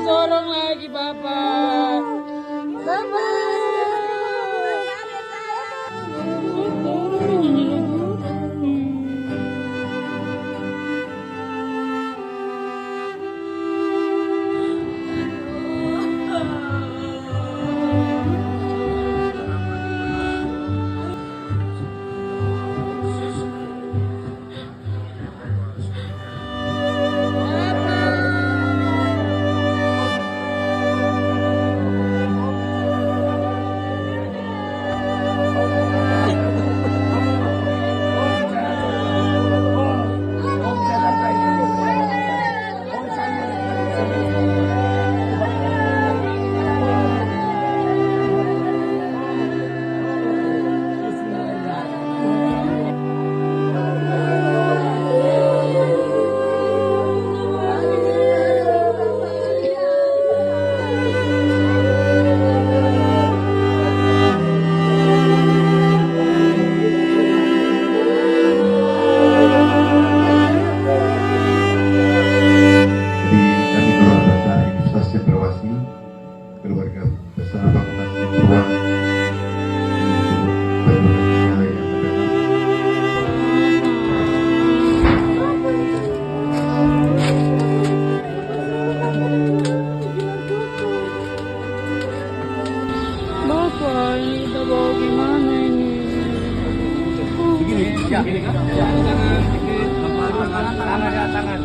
sorong lagi Bapak. Keluarga besar bangunan Ruang Bapak, ini kita bawa gimana ini? Begini, ya, gini kan? Ya, tangan, dikit, tangan, ya, tangan.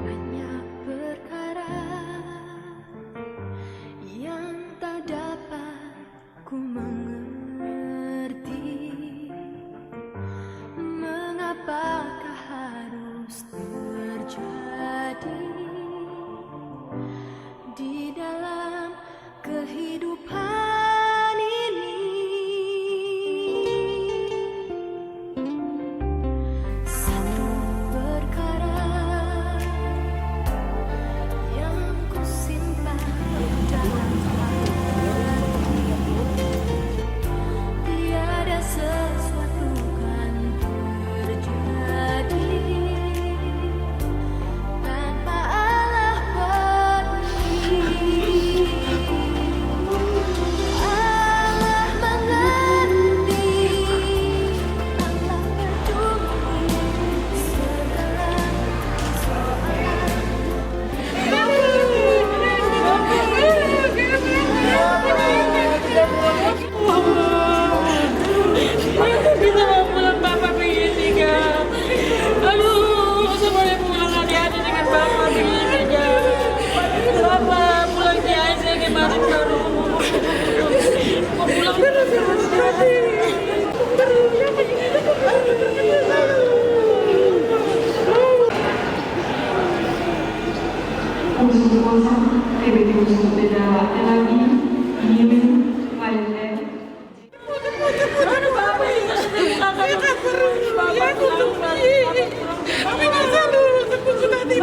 Banyak perkara yang tak dapat ku mengerti. Mengapakah harus terjadi di dalam kehidupan ini? Satu perkara yang ku simpan dalam hati, tiada sesuatu kan terjadi tanpa Allah peduli. Allah mengerti, Allah peduli segala Kita mau pulang Bapak begini kan? Aduh, masa boleh pulang lagi aja dengan Bapak begini kan? Bapak pulangnya aja gimana baru? Mau pulang terus jadi. Untuk cosa che vedevo della lagi ini palle. Mana Bapak ini sudah Bapak pulang lagi. Kami nggak selalu sudah di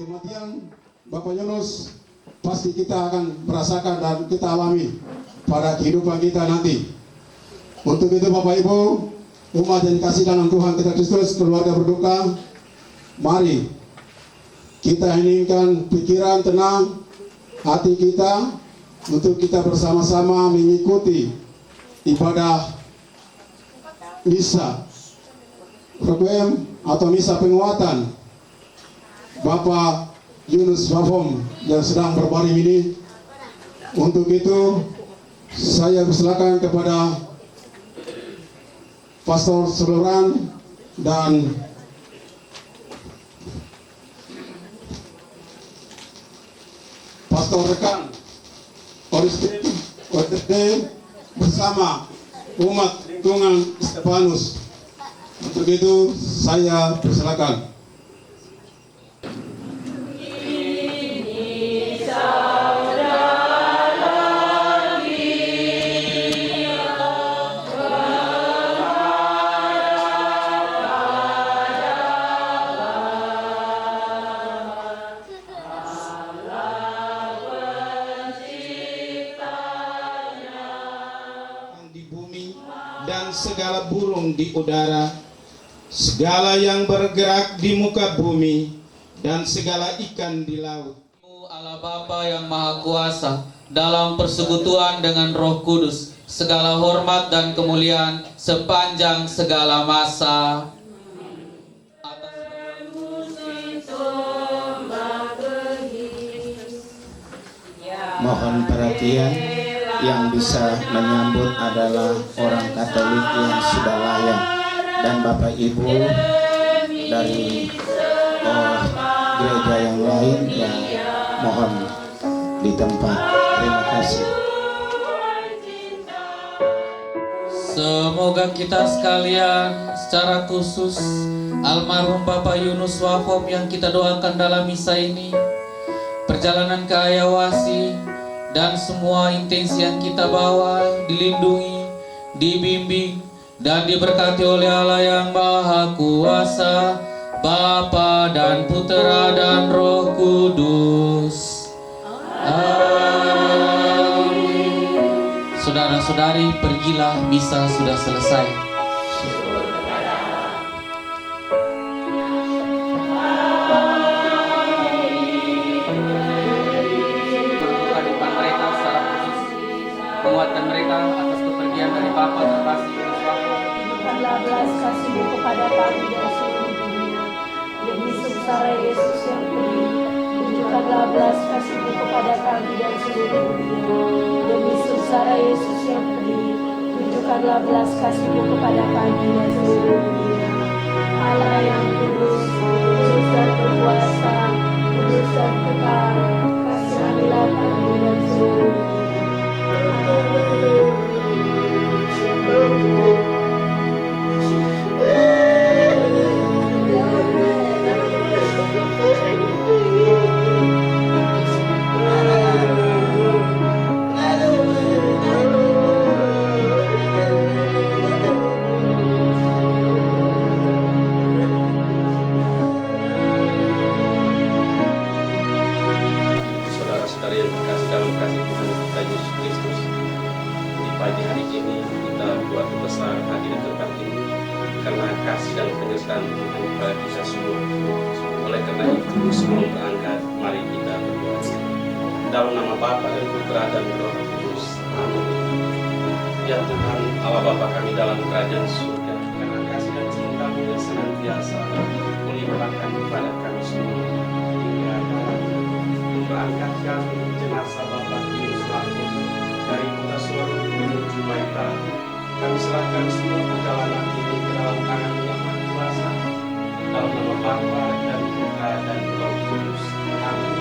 Kematian Bapak Yunus pasti kita akan merasakan dan kita alami pada kehidupan kita nanti. Untuk itu Bapak Ibu, umat yang dikasih dalam Tuhan kita Kristus, keluarga berduka, mari kita inginkan pikiran tenang, hati kita untuk kita bersama-sama mengikuti ibadah misa requiem atau misa penguatan Bapak Yunus Wafom yang sedang berbaring ini. Untuk itu saya persilakan kepada Pastor Seluran dan Pastor rekan Oristin OTT bersama umat lingkungan Stefanus. Untuk itu saya persilakan. Di bumi dan segala burung di udara, segala yang bergerak di muka bumi dan segala ikan di laut. Allah Bapa yang Maha Kuasa, dalam persekutuan dengan Roh Kudus, segala hormat dan kemuliaan sepanjang segala masa. Mohon perhatian, yang bisa menyambut adalah orang Katolik yang sudah layak dan Bapak Ibu dari gereja yang lain yang mohon di tempat. Terima kasih. Semoga kita sekalian, secara khusus almarhum Bapak Yunus Wafom yang kita doakan dalam misa ini, perjalanan ke Ayawasi dan semua intensi yang kita bawa dilindungi, dibimbing, dan diberkati oleh Allah yang Maha Kuasa, Bapa dan Putera dan Roh Kudus. Amin. Saudara-saudari, pergilah, misa sudah selesai. Menguatkan mereka atas kepergian dari Bapa terkasih Yunus Wafom. Tunjukkanlah belas kasih-Mu kepada kami dan seluruh dunia. Demi sengsara Yesus yang pedih, tunjukkanlah belas kasih-Mu kepada kami dan seluruh dunia. Demi sengsara Yesus yang pedih, tunjukkanlah belas kasih-Mu kepada kami dan seluruh dunia. Allah yang kudus, kudus dan berkuasa, kudus dan kekal, kasihanilah kami dan seluruh dunia. Saudara-saudari yang terkasih dalam kasih Tuhan kita Yesus Kristus, di pagi hari ini kita berdoa besar hadir di tempat ini karena kasih dan penyertaan Tuhan kepada kita semua. Oleh karena itu, sebelum berangkat, mari kita berdoa. Dalam nama Bapa dan Putera dan Roh Kudus. Amin. Ya Tuhan, Allah Bapa kami dalam kerajaan surga, karena kasih dan cinta-Mu yang senantiasa melimpahkan kepada kami semua hingga berangkatkan jenazah Bapak Yunus Wafom dari kota Solo menuju Baita. Kami serahkan semua perjalanan ini ke dalam tangan Yang Maha Kuasa. Dalam nama Bapa dan Putra dan Roh Kudus. Amin.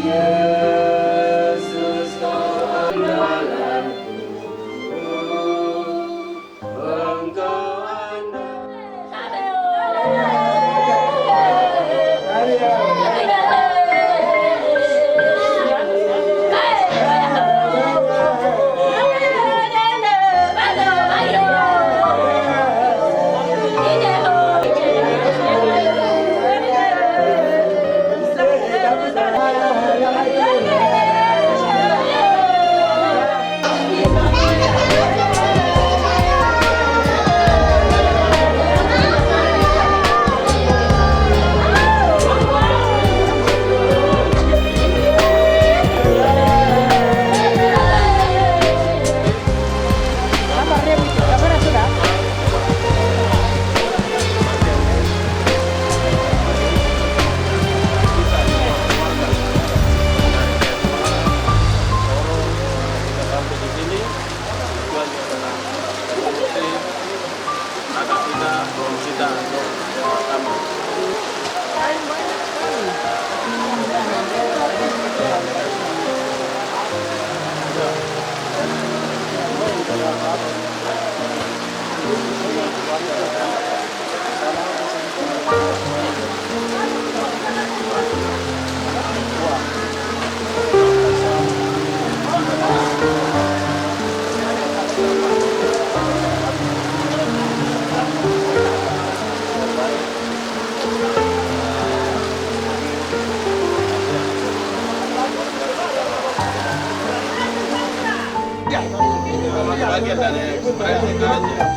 Yesus kau andalanku, Engkau bagian dari ekspresi aja.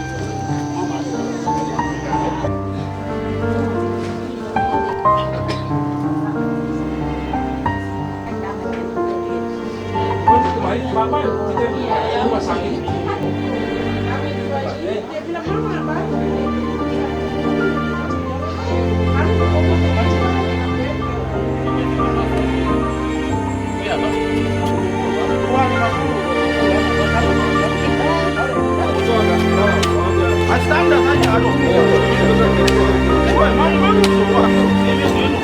Kemarin Bapak kita rumah sakit. Dia bilang mama apa? Iya, Pak. Standar saja, aduh. Malu semua. Ini.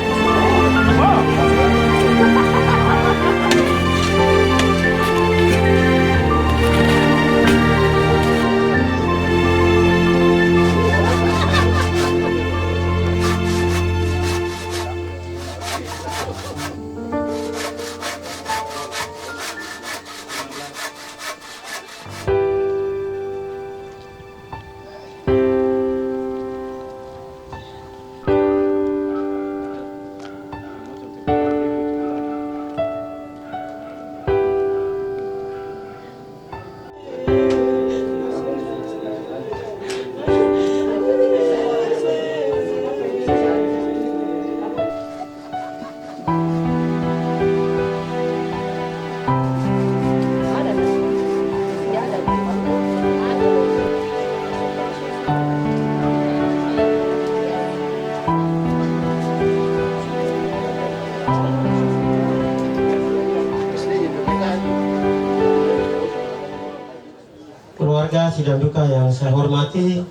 Keluarga sidang duka yang saya hormati,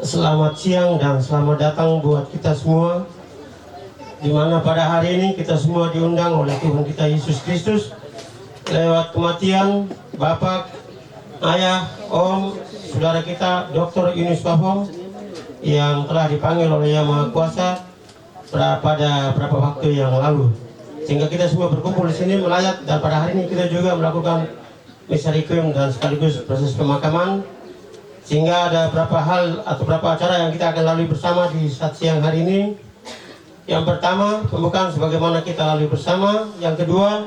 selamat siang dan selamat datang buat kita semua, di mana pada hari ini kita semua diundang oleh Tuhan kita Yesus Kristus lewat kematian Bapak, Ayah, Om, saudara kita Dr. Yunus Wafom yang telah dipanggil oleh Yang Maha Kuasa pada beberapa waktu yang lalu, sehingga kita semua berkumpul di sini melayat, dan pada hari ini kita juga melakukan misa requiem dan sekaligus proses pemakaman, sehingga ada beberapa hal atau beberapa acara yang kita akan lalui bersama di saat siang hari ini. Yang pertama, pembukaan sebagaimana kita lalui bersama. Yang kedua,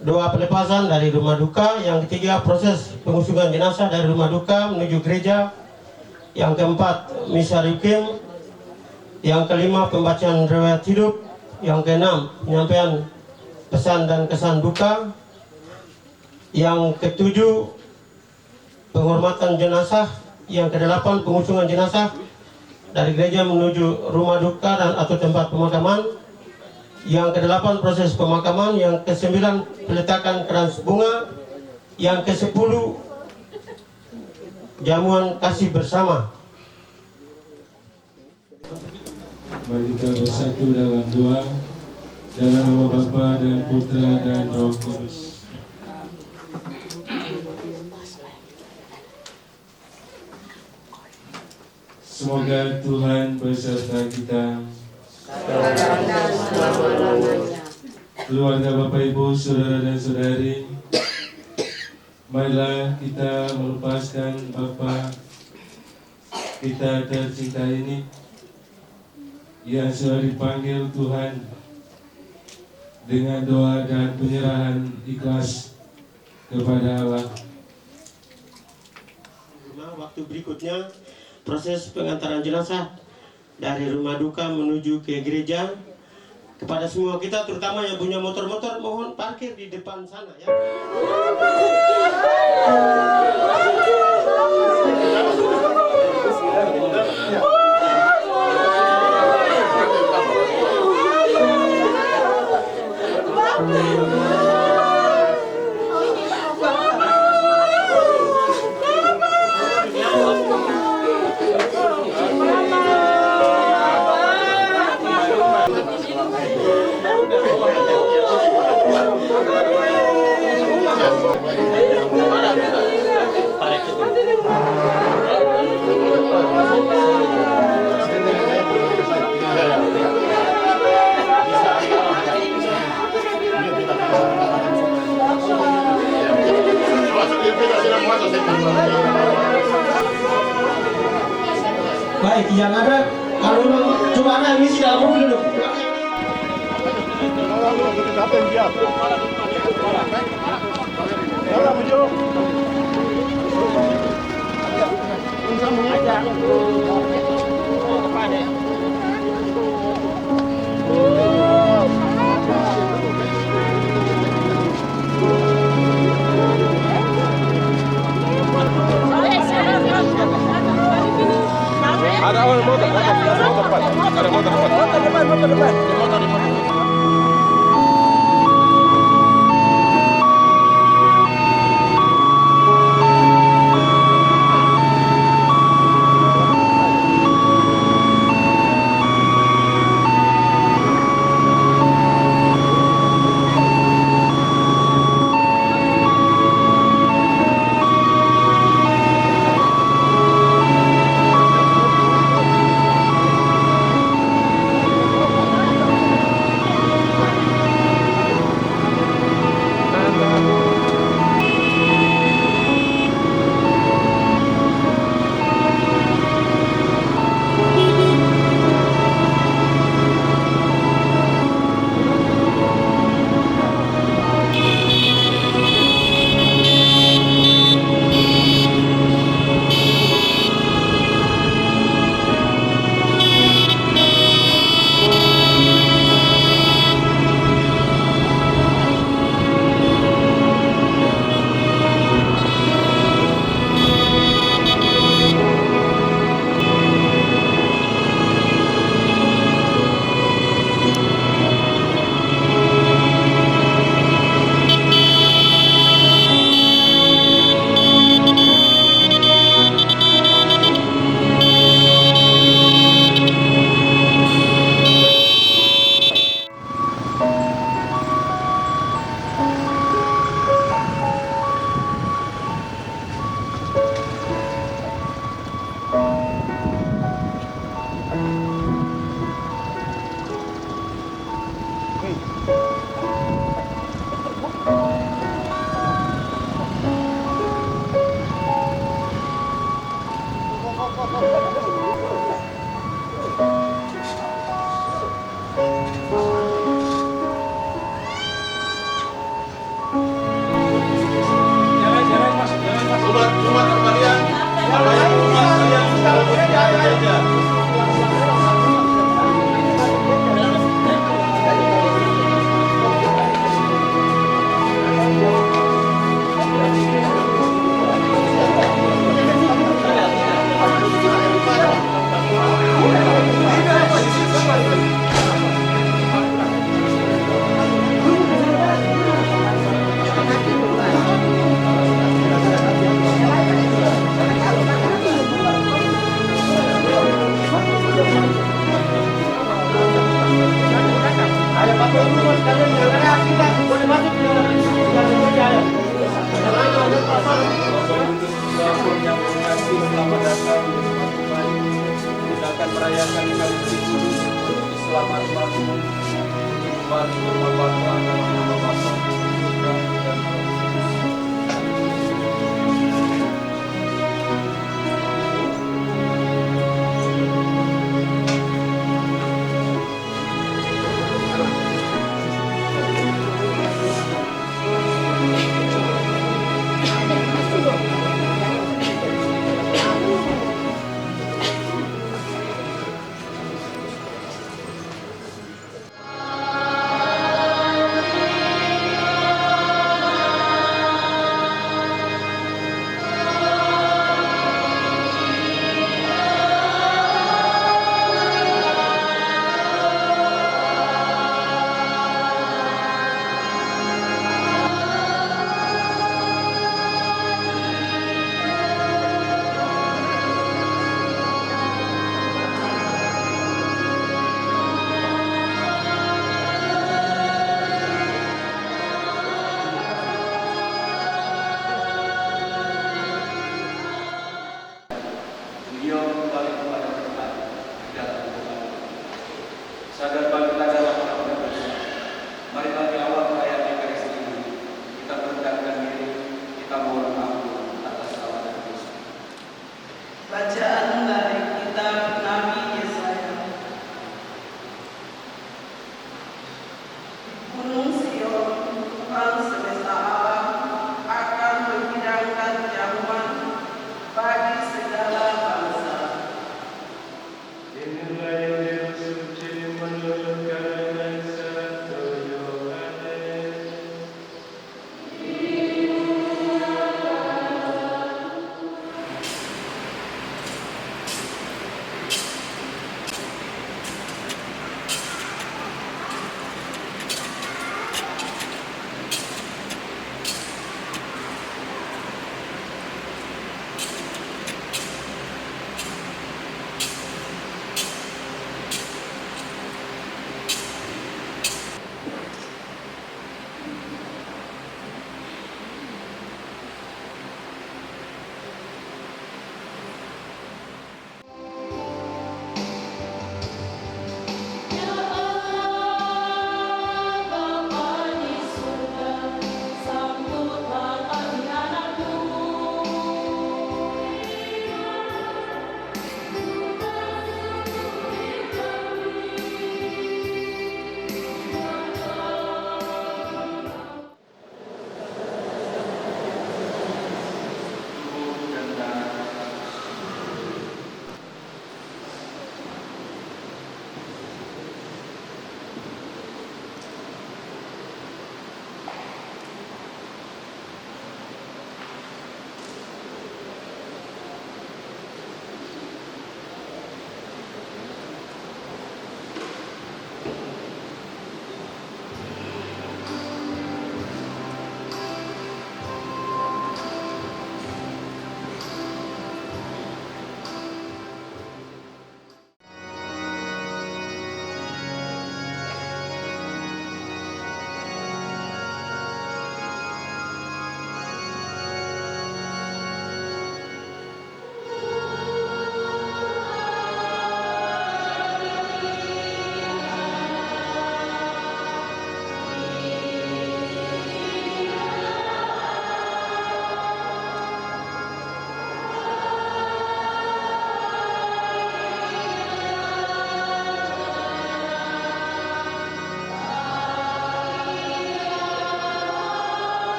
doa pelepasan dari rumah duka. Yang ketiga, proses pengusungan jenazah dari rumah duka menuju gereja. Yang keempat, misa requiem. Yang kelima, pembacaan riwayat hidup. Yang keenam, penyampaian pesan dan kesan duka. Yang ketujuh, penghormatan jenazah. Yang kedelapan, pengusungan jenazah dari gereja menuju rumah duka dan atau tempat pemakaman. Yang kedelapan, proses pemakaman. Yang kesembilan, peletakan krans bunga. Yang kesepuluh, jamuan kasih bersama. Mari kita bersatu dalam doa. dalam nama Bapa dan Putra dan Roh Kudus. Semoga Tuhan beserta kita, keluarga Bapak Ibu, saudara dan saudari. Marilah kita melepaskan Bapa kita tercinta ini yang sudah dipanggil Tuhan dengan doa dan penyerahan ikhlas kepada Allah. Waktu berikutnya proses pengantaran jenazah dari rumah duka menuju ke gereja. Kepada semua kita, terutama yang punya motor-motor, mohon parkir di depan sana ya. Baik, yang ada kalau memang coba ada misi dalam mobil dulu. Ada motor depan. Ada motor depan. semua sekalian yang ada kita boleh masuk ke dalam percaya. Karena ada pasal yang mengasihi selamat datang di tempat kembali. Kita akan merayakan Ekaristi Kudus di selamat bangun kembali ke rumah Bapa dalam nama Bapa dan Roh Kudus. Beliau kembali kepada Tuhan dalam Tuhan. Sadar bagi kita dalam orang berdosa. Mari bagi awal perayaan Ekaristi ini kita merendahkan diri, kita mohon ampun atas salah dan dosa. Bacaan dari kitab Nabi Yesaya. Gunung Sion, Tuhan semesta alam akan menghidangkan jamuan bagi segala bangsa. Inilah yang disuci menurut karena satu Yohanes.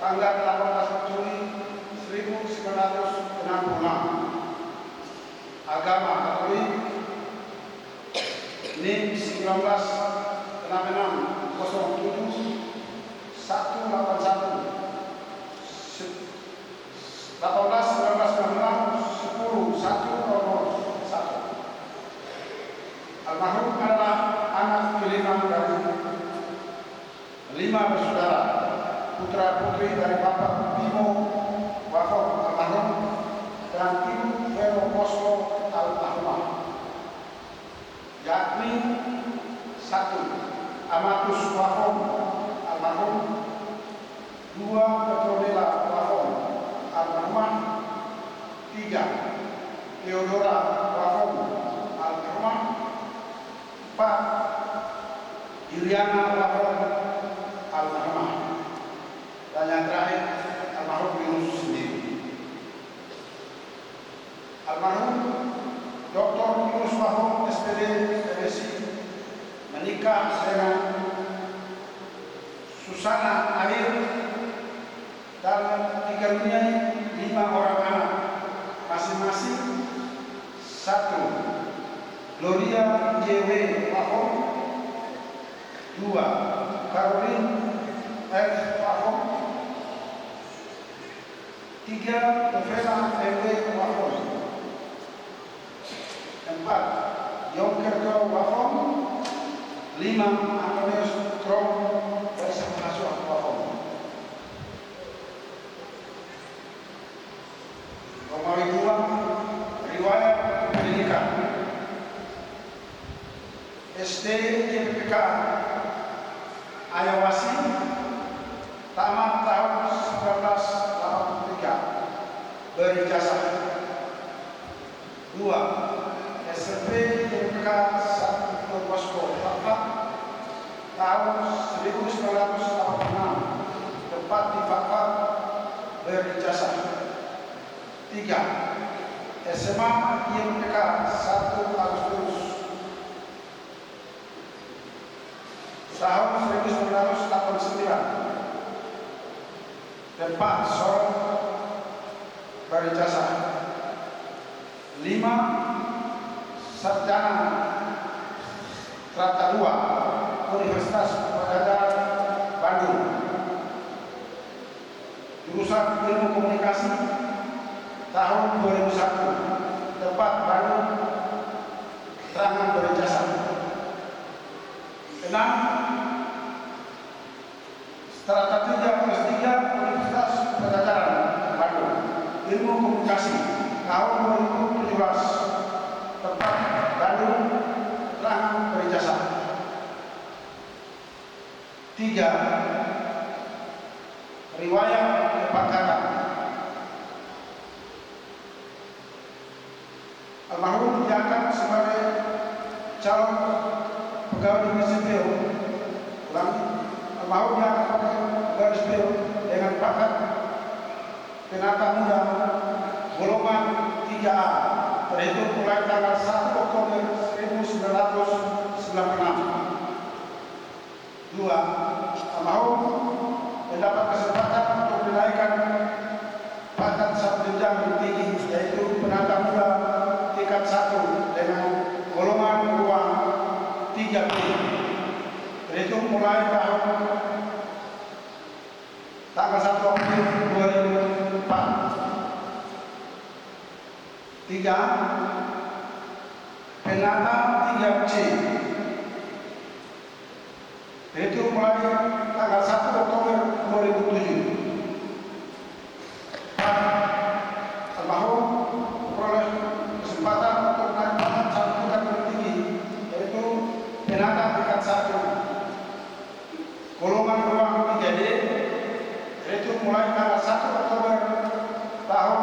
Tanggal 18 Juni 1900 Almarhum adalah anak kelima dari 5 bersaudara, putra putri dari Bapak Bimo Wafom almarhum dan Ibu Vero Posko almarhumah, yakni 1. Amatus Wafom almarhum, 2. Petronella Wafom almarhumah, 3. Theodora Wafom almarhumah, 4. Iriana Wafom almarhumah, dan yang terakhir almarhum Yunus sendiri. Almarhum Dr. Yunus Wafom SPD MSI menikah dengan Susana Air dan dikaruniai 5 orang anak, masing-masing 1. Gloria JW Wafom, 2. Caroline F. Wafom, 3. Novela MW Wafom, 4. Yongkerto Wafom, 5. Antonius Trom Persahasuah Wafom. Romawi 2. Riwayat pendidikan SD JPK Ayawasi, tamat tahun 1983, berijazah. 2. SMP JPK 1 Posko tahun 1986, tempat di Fakfak, berijazah. 3. SMA JPK 1 Agustus tahun 1989, tempat Sorong, berijazah. 5. Sarjana Strata 2 Universitas Padang Bandung, jurusan Ilmu Komunikasi tahun 2001, tempat Bandung, terangan berijazah. 6. Strata 3 +3 Universitas Pajajaran Bandung, Ilmu Komunikasi tahun 2017, tempat Bandung, terangan berijazah. 3. Riwayat kepangkatan almarhum diangkat sebagai calon pegawai negeri sipil. Almarhum diangkat sebagai pegawai sipil dengan pangkat penata muda golongan 3A terhitung mulai tanggal 1 Oktober 1996. 2. Almarhum mendapat kesempatan untuk dinaikkan pangkat satu jenjang tinggi, yaitu penata muda tingkat 1 dengan golongan ruang 3B terhitung mulai tahun tanggal 1 April 2004. 3. Penata 3C terhitung mulai tanggal 1 Oktober 2007. 4. Almarhum memperoleh kesempatan untuk naik pangkat satu tingkat tertinggi, yaitu penata tingkat 1 golongan ruang 3D terhitung mulai tanggal 1 Oktober tahun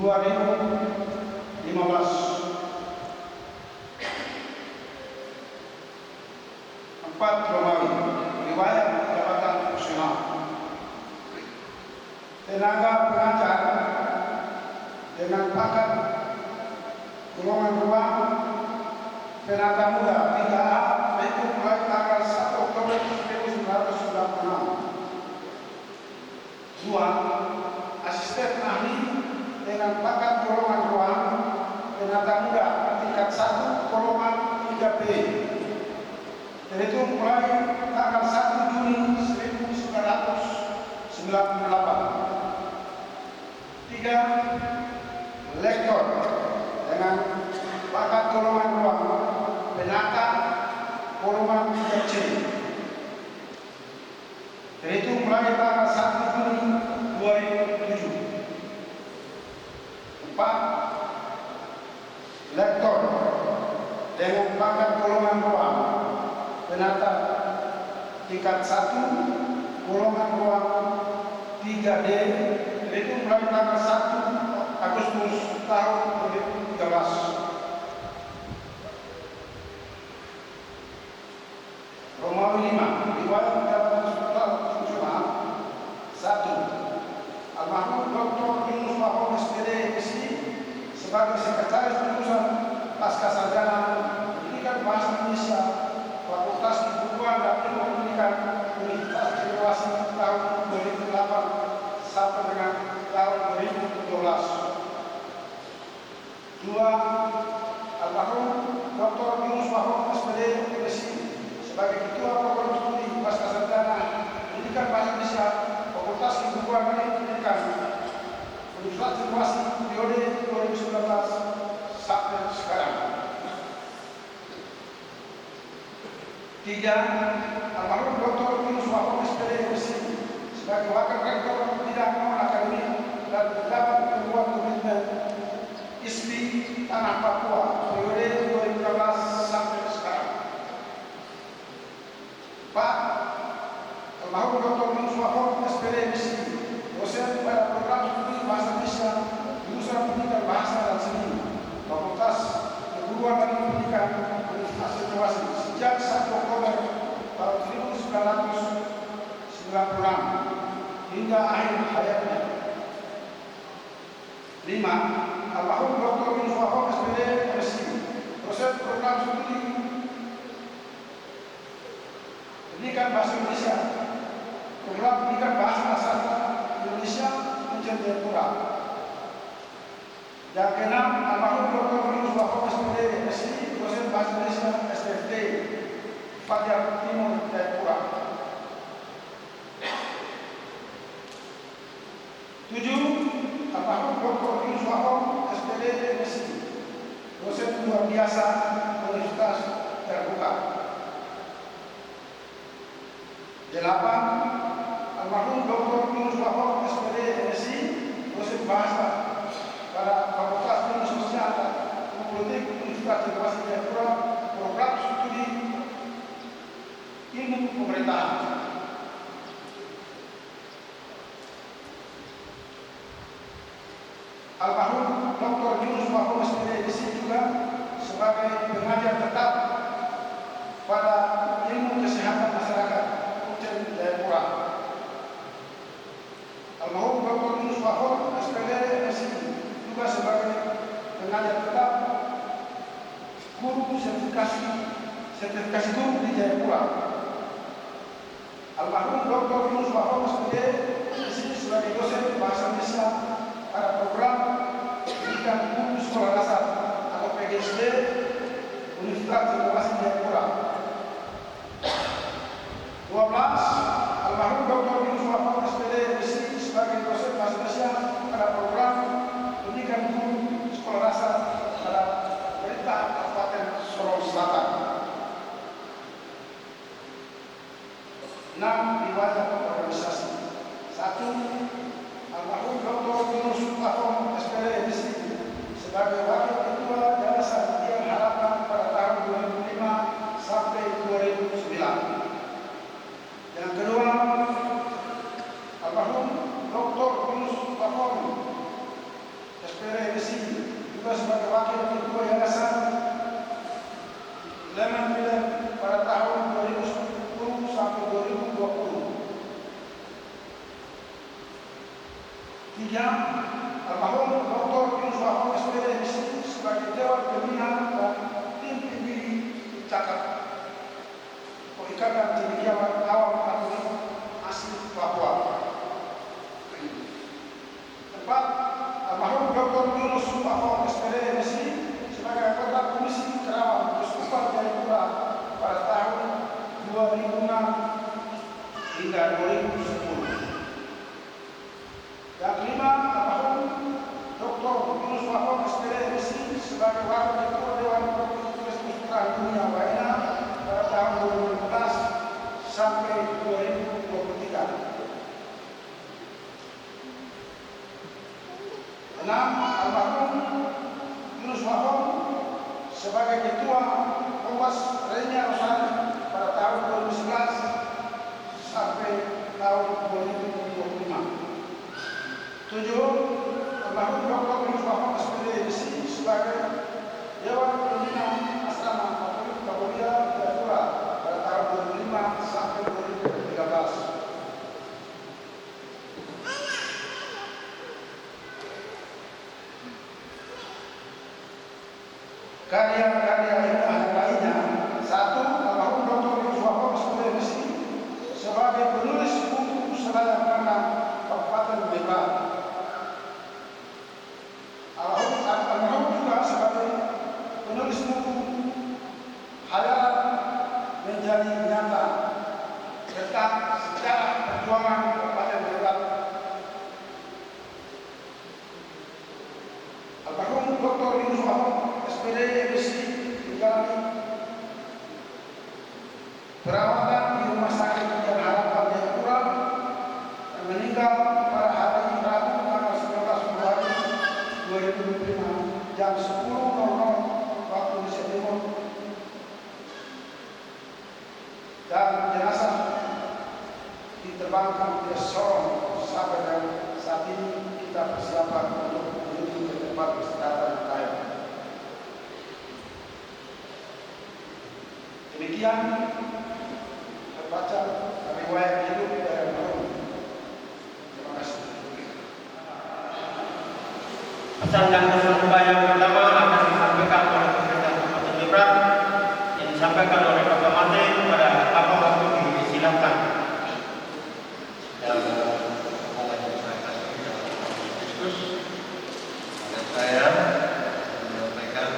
2015. 4. Romawi, riwayat jabatan fungsional, tenaga pengajar dengan pangkat golongan ruang penata muda 3A terhitung mulai tanggal 1 Oktober 1996. 2. Asisten ahli dengan pangkat golongan ruang penata muda tingkat 1 golongan 3B, terhitung mulai tanggal 1 Juni 1998. 3. Lektor dengan pangkat golongan 2, penata golongan 3C, terhitung mulai tanggal 1 Juni 2007. 4. Lektor dengan pangkat golongan 2, penata tingkat 1 golongan 2 3D, terhitung mulai tanggal 1 Agustus tahun 2013. Romawi 5. Riwayat jabatan struktural fungsional. 1. Almarhum Dr. Yunus Wahab SPD MSc sebagai Sekretaris Jurusan Pasca Sarjana Pendidikan Bahasa Indonesia Fakultas Kebukuan dan Ilmu Pendidikan Universitas Cenderawasih tahun 2008 sampai dengan tahun 2012. 2. Almarhum Dr. Yunus Wahab SPD MSc sebagai Ketua Program Studi Pasca Sarjana Pendidikan Bahasa Indonesia Fakultas Kebukuan dan Ilmu Pendidikan Universitas Cenderawasih periode 2019 sampai sekarang. 3. Almarhum Dr. Yunus Wahab SPD MSc sebagai Wakil Rektor Bidang Non-Akademik dan Pejabat Ketua Komitmen ISPI Tanah Papua periode 2013 sampai sekarang. 4. Almarhum Dr. Yunus Wahab SPD MSc dosen pada program studi Bahasa Indonesia jurusan Pendidikan Bahasa dan Seni Fakultas Keguruan dan Pendidikan Universitas Cenderawasih sejak 1 Oktober tahun 1996 hingga akhir hayatnya. 5. Almarhum Dr. Yunus Wahab SPD MSc dosen program studi Pendidikan Bahasa Indonesia program Pendidikan Bahasa Sastra Indonesia Ujian Jayapura. Yang keenam, almarhum Dr. Yunus Wahab SPD MSc dosen Bahasa Indonesia STFD Fajar Timur Jayapura. 7. Almarhum Dr. Yunus Wahab SPD MSc dosen luar biasa Universitas Terbuka. 8. Almarhum Dr. Yunus Wahab SPD MSc dosen bahasa pada Fakultas Ilmu Sosial dan Politik Universitas Cenderawasih Jayapura program studi Ilmu Pemerintahan. Almarhum Dr. Yunus Wahab SPD MSc juga sebagai pengajar tetap pada Ilmu Kesehatan Masyarakat Ujian Jayapura. Almarhum Dr. Yunus Wahab SPD MSc juga sebagai pengajar tetap guru sertifikasi guru di Jayapura. Almarhum Dr. Yunus Wahab SPD MSc sebagai dosen Bahasa Indonesia pada program Pendidikan Guru Sekolah Dasar atau PGSD Universitas Cenderawasih Jayapura. 12. Almarhum Dr. Yunus Wahab SPD MSc sebagai dosen Bahasa Indonesia pada program Pendidikan Guru Sekolah Dasar pada Pemerintah Kabupaten Sorong Selatan. 6. Riwayat organisasi. 1. Almarhum Dr. Yunus Wahab SPD MSc sebagai Wakil Ketua Yayasan Tiang Harapan pada tahun 2005 sampai 2009. Yang kedua, almarhum Dr. Yunus Wahab SPD MSc juga sebagai Wakil Ketua Yayasan Leman Film pada tahun 2010 sampai 2020. 3. Almarhum Dr. Yunus Wahab SPD MSc sebagai Dewan Pembina dan tim pendiri Cakat Perikatan Cendekiawan Awam Katolik asli Papua. 4. Almarhum Dr. Yunus Wahab SPD MSc sebagai anggota Komisi Yang kelima, almarhum Dr. Yunus Wahab SPDMC sebagai Wakil Ketua Dewan Perwakilan Putra Dunia WAINA pada tahun 2014 sampai 2023. 6. Almarhum Yunus Wahab sebagai Ketua Kompas Renya Rosari pada tahun 2011 sampai tahun 2025. 7. Almarhum Dr. Yunus Wahab SPDMC sebagai Dewan Pembina Asrama Katolik Kabulia Jayapura pada tahun 2005 sampai 2013. Karya-karya yang lainnya. 1. Almarhum Dr. Yunus Wahab SPDMC sebagai penulis buku Selada Pandang Kabupaten Lebak. Almarhum juga sebagai penulis buku Hayalan Menjadi Nyata tentang sejarah perjuangan Kabupaten Lebak. Almarhum Dr. Yunus Wahab SPDMC menjalani perawatan di Rumah Sakit Yang Harapan Jayapura dan meninggal pada hari Rabu tanggal 19 Februari 2025 jam 10.00 waktu Indonesia Timur, dan jenazah diterbangkan ke Sorong sampai dan saat ini kita persiapan untuk menuju ke tempat peristirahatan terakhir. Demikian terbaca riwayat hidup dari almarhum. Terima kasih. Pesan dan pesan yang pertama akan disampaikan oleh Pemerintah Kabupaten Lebak yang disampaikan oleh Bapak Mate kepada Bapak Waktu disilakan. Saya menyampaikan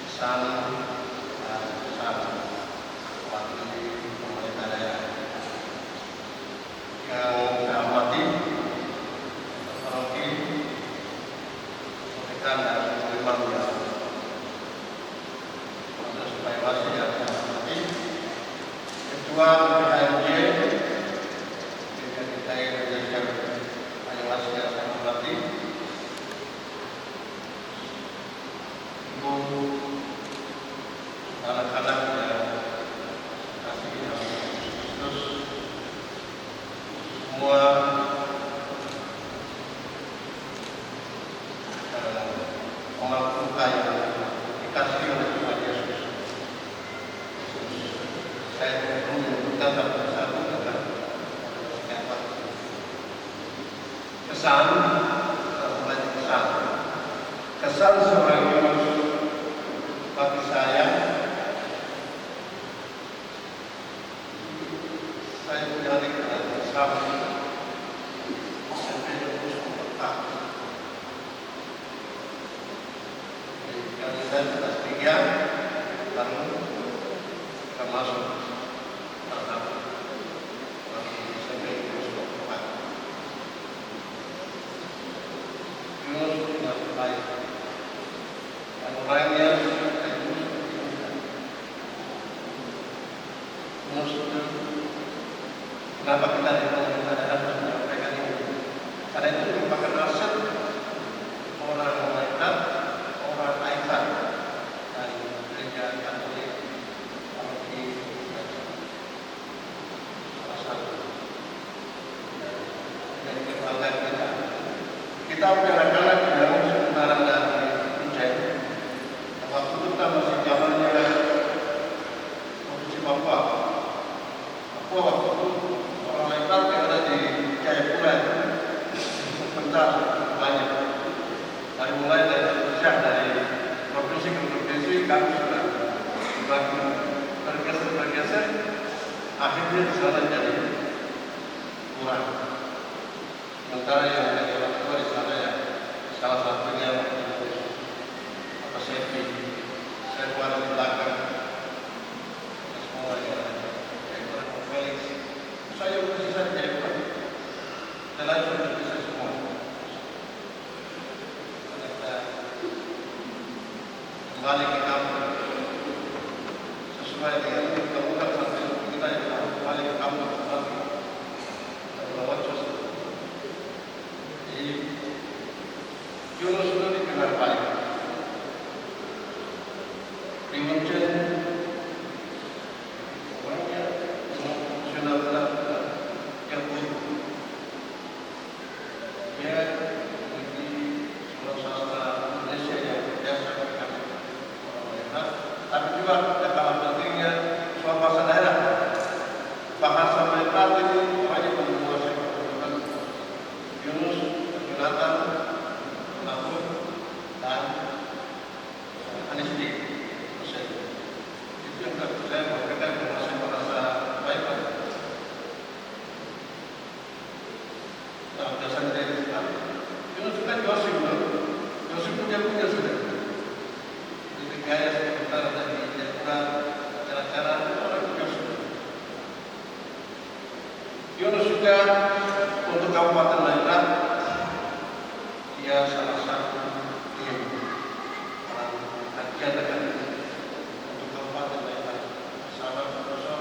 pesan dan pesan wakili pemerintah daerah yang saya hormati, paroki, pemerintahan dan pemerintah yang supaya masih yang saya hormati, Ketua PHMJ, kita yang masih yang saya hormati, anak-anak yang kasih terus semua umat luka yang dikasih oleh Tuhan Yesus. Saya perlu menyebutkan satu-satu dengan kesan seorang Yunus bagi saya punya nikmat bersama sampai terus mempertak. Kali saya kelas 3 lalu kita masuk tahap sampai terus mempertak. Yunus punya baik. Dan orangnya kenapa kita harus menyampaikan ini? Karena itu merupakan aset orang malaikat, orang aitan dari gereja Katolik paroki salah satu dari kebanggaan kita. Kita anak-anak yang sementara dari Ucai, waktu itu kita masih zamannya Provinsi Papua. Waktu itu orang lebar yang ada di Jayapura sebentar banyak. Mulai dari Indonesia, dari provinsi ke provinsi kami sudah bergeser, akhirnya di sana jadi kurang. Sementara yang dari orang tua di sana ya salah satunya apa Sefi, saya keluar di belakang semua yang Felix, saya udah bisa jadi dan lain sudah bisa semua. kembali ke kampung sesuai dengan kebutuhan sampai kita yang kembali ke kampung kembali Lawacos. Jadi Yunus itu dikenal baik. Di Munchen orangnya emosional yang buruk. Dia tapi juga yang kalah pentingnya soal bahasa daerah. Bahasa mereka ini banyak menguasai kehidupan. Yunus, Jonathan, Mahmud, dan Anisti. Itu yang saya mereka menguasai bahasa baik. Nah, biasanya dari Yunus kan Yosef punya sudah. Jadi gaya seputar dari cara-cara orang Yosef. Yunus juga untuk Kabupaten Mairat, dia salah satu tim orang kajian dengan untuk Kabupaten Mairat bersama Profesor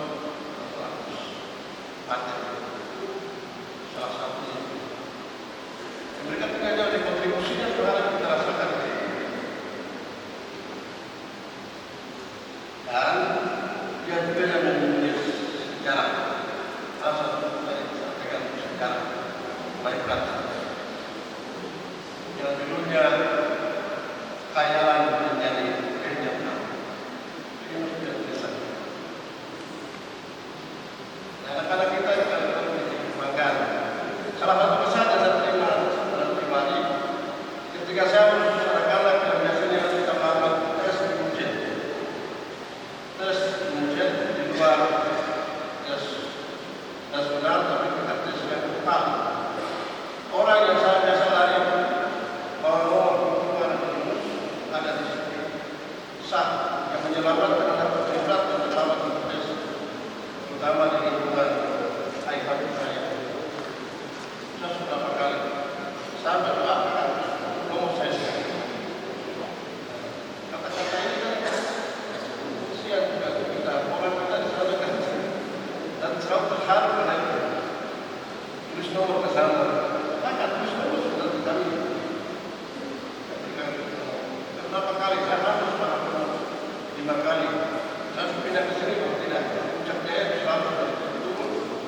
Agus Paten, salah satunya. Mereka punya dari kontribusinya sudah kita rasakan. Dan dia juga yang mempunyai sejarah. Salah satu dari disampaikan sejarah Mairat. Yang dulunya khayalan menjadi kenyataan. Ini sudah biasa. Nah, anak-anak kita akan memiliki kebanggaan. Salah satu pesan yang saya terima dalam pribadi, ketika saya menyesuaikan yang biasanya kita melakukan tes di luar tes nasional, tapi kita tes yang tetap. Orang yang saya biasa lari bahwa ada di sini sah yang menyelamatkan anak berkiblat dan menyelamatkan tes, terutama di lingkungan ayah saya. Saya sudah berapa kali saya berdoakan ngomong saya sekali. Kata-kata ini kan kesian juga kita, orang kita diselamatkan dan selalu terharu pada itu. Tulis nomor ke sana, maka tulis nomor sudah kami. Berapa kali saya harus melakukan 5 kali. Saya sudah pindah ke sini kalau tidak. Ucap dia selalu dari itu,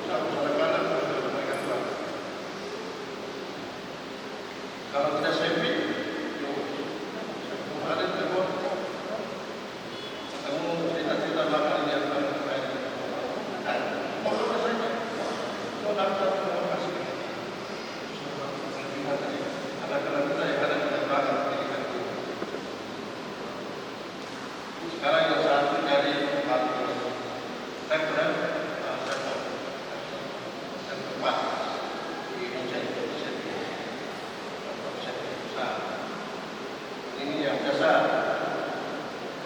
selalu salah kanan. Kalau tidak sempit, ada di bawah. Kamu cerita-cerita belakang yang terkait. Mau apa saja? Mau dapat terima kasih. Anak-anak kita yang ada di belakang pendidikan. Sekarang yang satu dari rektor tempat di Indonesia. Ini yang biasa.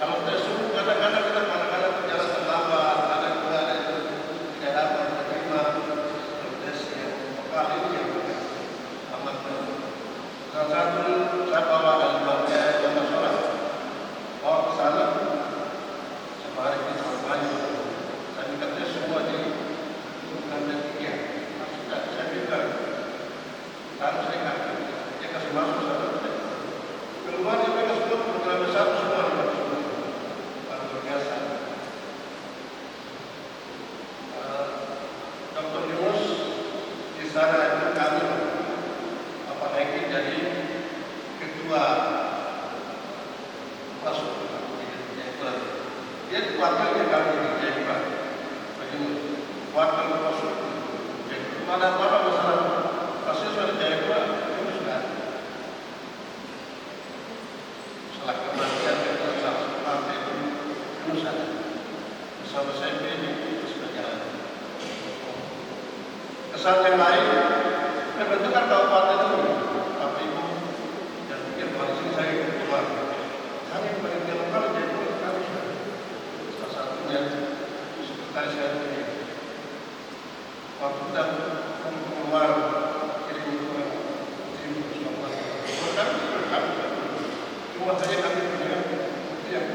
Kalau kita suruh kadang-kadang kita berjalan terlambat, kadang-kadang ada itu tidak dapat menerima tes yang vokal ini yang amat. Salah satu saya bawa dari Bangka Sorak, bawa ke sana, sehari ini sampai saya minta tes semua di bukan dan 3. Saya bilang, harus saya kasih, dia kasih masuk sana. Keluar dia mereka semua program besar semua luar biasa. Dr. Yunus di sana itu kami Bapak Heki jadi ketua masuk dia wakilnya kami di Jayapura. Wakil masuk ada apa masalah mahasiswa di Jayapura itu sudah setelah kematian ketua partai itu Nusa bersama saya ini sudah jalan. Kesan yang lain pembentukan kabupaten itu Bapak Ibu dan pikir koalisi saya keluar. Kami peneliti lokal jadi kami salah satunya sekretaris saya ini. Waktu kita keluar kirim semua saya kami punya itu yang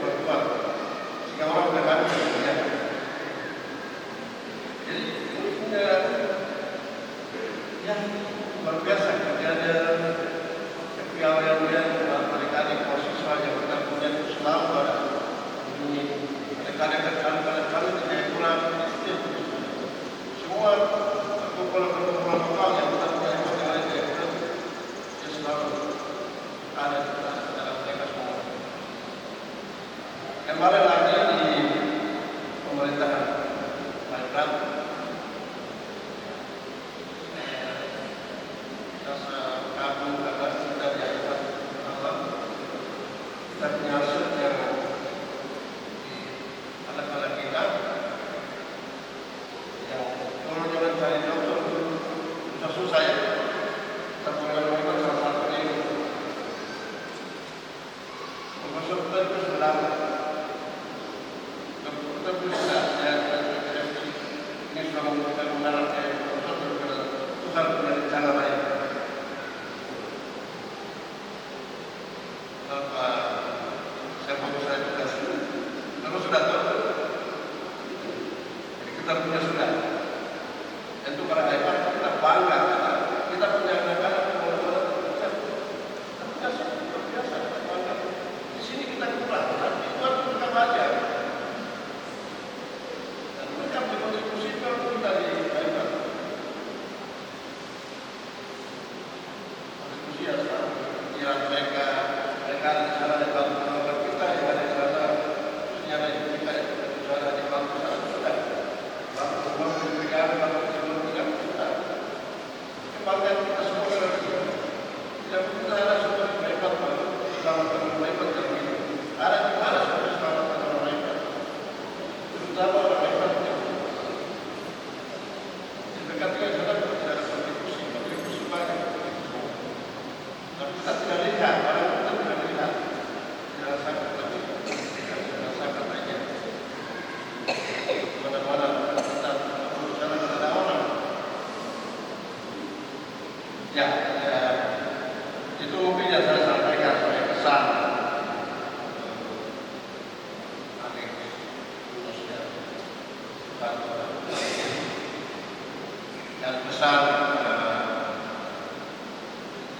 kemarin lagi di pemerintahan Maiprat, rasa kagum karena kita diangkat alam, kita punya aset yang di anak-anak kita yang kalau jangan cari dokter susah ya. Kita punya dokter salah satunya Profesor itu sudah ini sudah memberikan undangan Tuhan punya rencana lain. Saya fokus saya juga terus sudah tahu. Jadi kita punya sudah. Tentu para hebat kita bangga karena kita punya anak-anak kita punya luar biasa bangga. Di sini kita kurang, tapi Tuhan kita baca. Dan mereka berkontribusi kalau kita di hebat. Kontribusi adalah pikiran mereka ada di sana di bantu kita yang ada di sana, sejarah kita yang ada di bantu sana sudah. Bantu memberikan bantu kebanggaan kita semua tidak mungkin ada sumber hebat selamatkan orang hebat terlebih ada di mana sumber selamatkan orang hebat terutama orang hebat di dekat kita sudah tidak ada kontribusi banyak tapi kita tidak lihat orang kita tidak lihat tidak rasakan tapi tidak rasakan aja mana-mana kita berusaha ada orang. Ya, itu mungkin yang saya sampaikan sebagai pesan. Dan pesan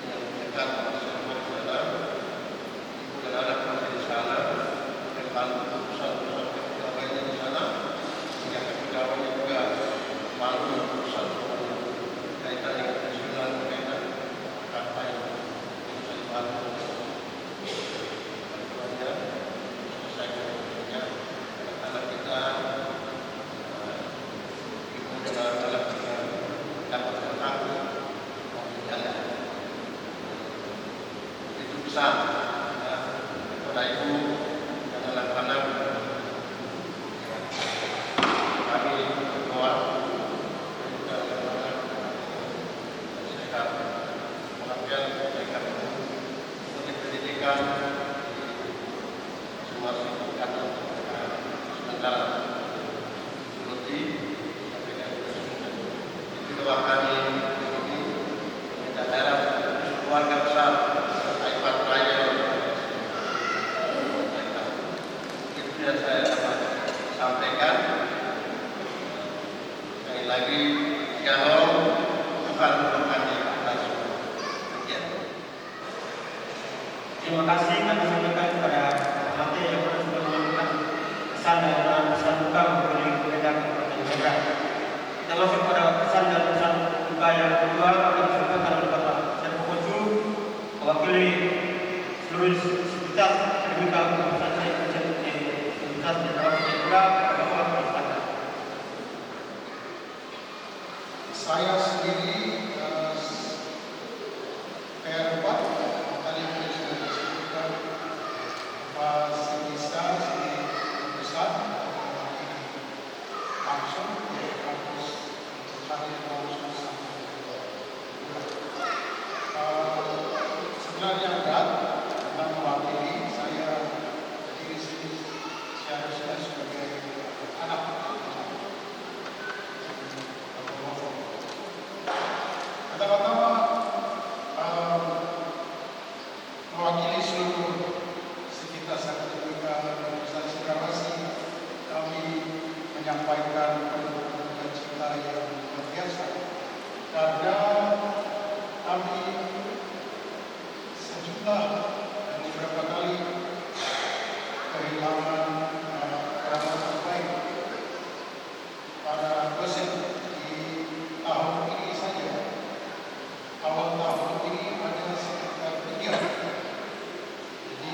yang dekat masyarakat adalah ibu dan anak masih di sana, depan perusahaan-perusahaan kepegawaiannya di sana, yang kepegawaiannya juga malu perusahaan kaitan dengan pensiunan mereka apa yang bisa dibantu bantuannya selesai kerjanya anak kita ibu dan anak kita dapat tertanggung jalan itu pesan kepada ibu dan anak-anak kami berdoa pengertian mereka untuk pendidikan semua tingkatan sementara seperti itu doa kami ini kita harap keluarga besar Aipat Raya itu yang saya sampaikan sekali lagi kalau Tuhan berkati. Terima kasih kami sampaikan kepada Mate yang sudah melakukan pesan dan pesan duka mengenai keberadaan Kabupaten Jember. Kita masuk pada pesan dan pesan duka yang kedua akan disampaikan oleh Bapak Serpo Kocu, mewakili seluruh sivitas akademika Universitas Jenderal Sudirman, Bapak Bapak. Saya sendiri PR4 tadi sudah disebutkan Pak Sinista di besar langsung di kampus cari langsung sebenarnya berat tentang mewakili saya diri sendiri seharusnya sebagai anak pertama-tama mewakili seluruh sivitas akademika Universitas Sulawesi, kami menyampaikan duka cita yang luar biasa karena kami sejumlah dan beberapa kali kehilangan kerabat terbaik para dosen di tahun ini saja. Awal tahun ini ada sekitar 3. Jadi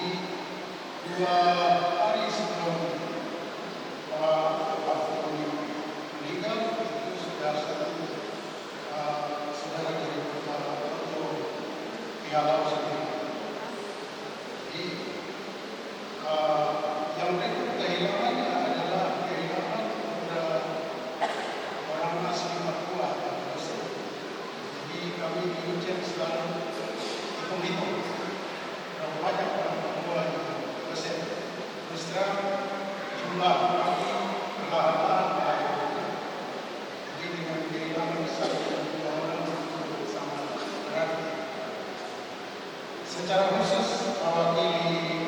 2 hari sebelum galau sendiri. Jadi yang berikut kehilangannya adalah kehilangan orang asli Papua. Jadi kami di Ujen selalu hitung-hitung berapa banyak orang Papua di Ujen. Terus terang jumlah kami perlahan-lahan naik. Jadi dengan kehilangan satu dua orang sama berarti. Secara khusus mewakili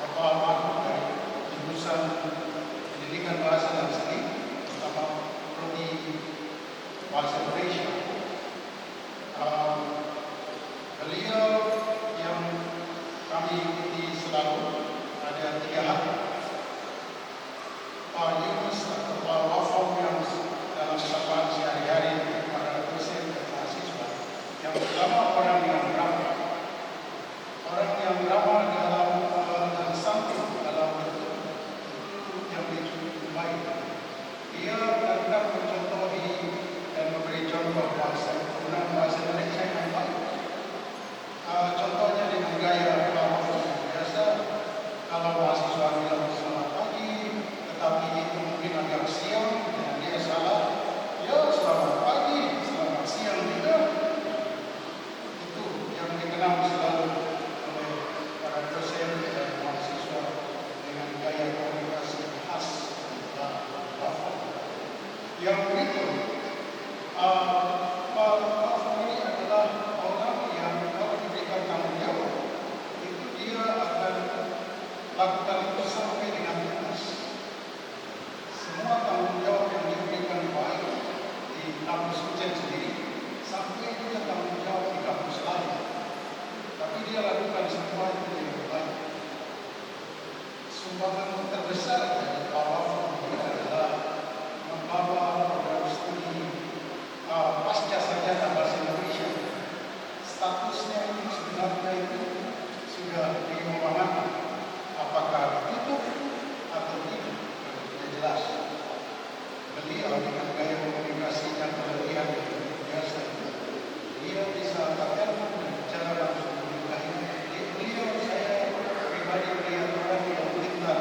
Bapak Almarhum dari jurusan Pendidikan Bahasa dan Seni, terutama prodi Bahasa Indonesia. Beliau yang kami ikuti selalu ada 3 hal. Pak Yunus atau Pak Wafam yang dalam sapaan sehari-hari kepada dosen dan mahasiswa. Yang pertama, orang yang ramah. Orang yang ramah dan santun dalam bentuk yang begitu baik. Dia benar-benar mencontohi dan memberi contoh penggunaan bahasa Indonesia yang baik. Contohnya dengan gaya biasa, kalau mahasiswa bilang selamat pagi, tetapi itu mungkin agak siang dan dia salah, ya selamat pagi, selamat siang juga. Itu yang dikenal selalu oleh para dosen dan mahasiswa dengan gaya komunikasi khas dan Wafam. Yang berikut, Pak Wafam ini adalah orang yang kalau diberikan tanggung jawab, itu dia akan lakukan itu sampai dengan tuntas. Semua tanggung jawab yang diberikan baik di kampus Ujen sendiri, sampai dia tanggung jawab di kampus lain. Tapi dia lakukan semua itu dengan baik. Sumbangan terbesar dari Pak Wafam adalah membawa program studi pasca sarjana bahasa Indonesia. Statusnya itu sebenarnya itu sudah dimahami, apakah tutup atau tidak, tidak jelas. Beliau dengan gaya komunikasinya berlebihan biasa, dia bisa bertelepon dan bicara langsung dengan beliau. Saya pribadi melihat orang yang pintar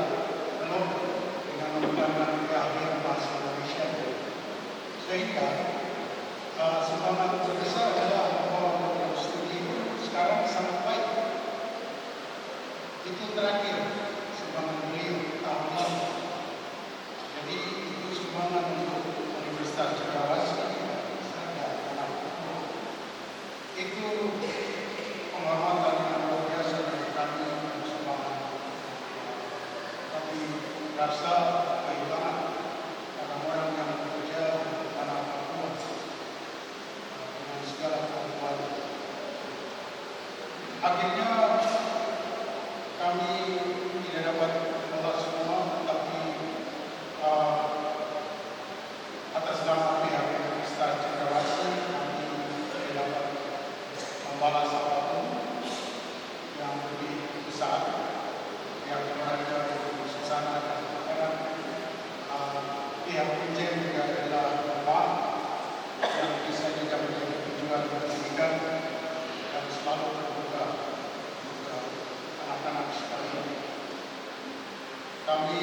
belum dengan menggunakan keahlian bahasa Indonesia, sehingga sumbangan terbesar adalah bahwa program studi sekarang sangat baik. Itu terakhir sumbangan beliau tahun lalu. Jadi itu sumbangan untuk Universitas Cendrawasih. Itu penghormatan yang luar biasa dari kami untuk sumbangan. Kami rasa kehilangan orang-orang yang bekerja di tanah Papua dengan segala kekuatan. Akhirnya kami tidak dapat menolak semua, tetapi atas nama pihak Universitas Cendrawasih kami tidak dapat membalas apapun yang lebih besar yang berada di sana dan karena pihak Ujen juga adalah tempat yang bisa juga menjadi tujuan pendidikan dan selalu terbuka untuk anak-anak sekalian. Kami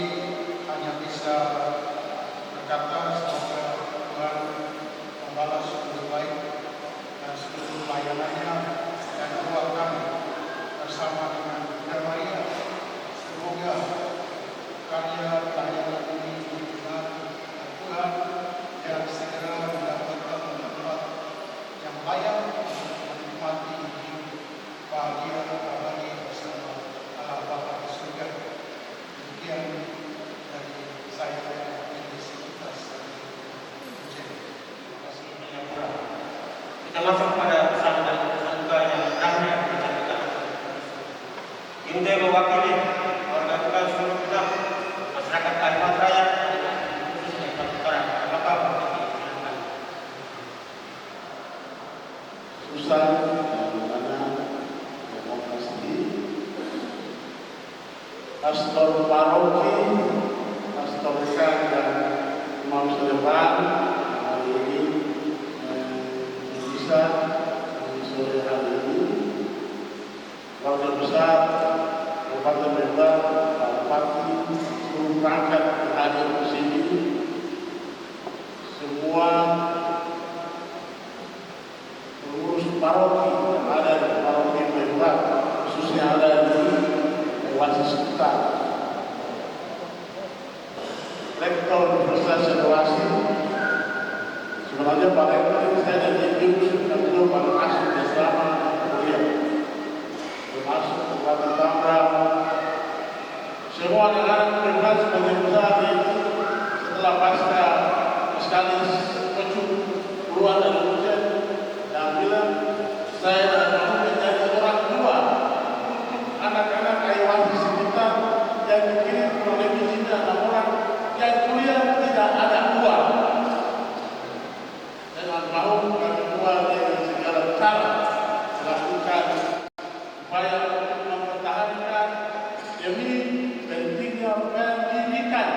hanya bisa berkata semoga Tuhan membalas lebih baik dan seluruh layanannya dan doa kami bersama dengan Bunda Maria. Semoga karya pelayanan ini didengar Tuhan dan segera mendapatkan tempat yang layak untuk menikmati hidup bahagia abadi bersama Allah Bapa di surga. Demikian dari saya Universitas Ujen. Terima kasih. Kita masuk pada pesan dari pesan duka yang hendaknya disampaikan. Inti mewakili warga kita seluruh kita, masyarakat Kalimantan Raya, khususnya Kalimantan Utara. Susah bagaimana demokrasi, pastor paroki, pastor besar dan imam sedepan hari ini bisa sore Besar, Kabupaten Bogor, Pak Bupati, seluruh perangkat yang hadir di sini, semua pengurus paroki yang ada di paroki Bogor, khususnya ada di Wasis kita, Rektor Universitas Situasi. Sebenarnya Pak Rektor ini saya dan Ibu sudah belum pada masuk di selama kuliah, termasuk Bupati Tangerang. Semua anak-anak bergerak sebagai besar ini setelah pasca sekali kecil keluar dari hujan dan bilang saya mau menjadi orang tua untuk anak-anak Wasis kita yang dikirim oleh Bijina 6 orang yang kuliah tidak ada uang. Dengan mau kami buat dengan segala cara melakukan upaya untuk mempertahankan demi pentingnya pendidikan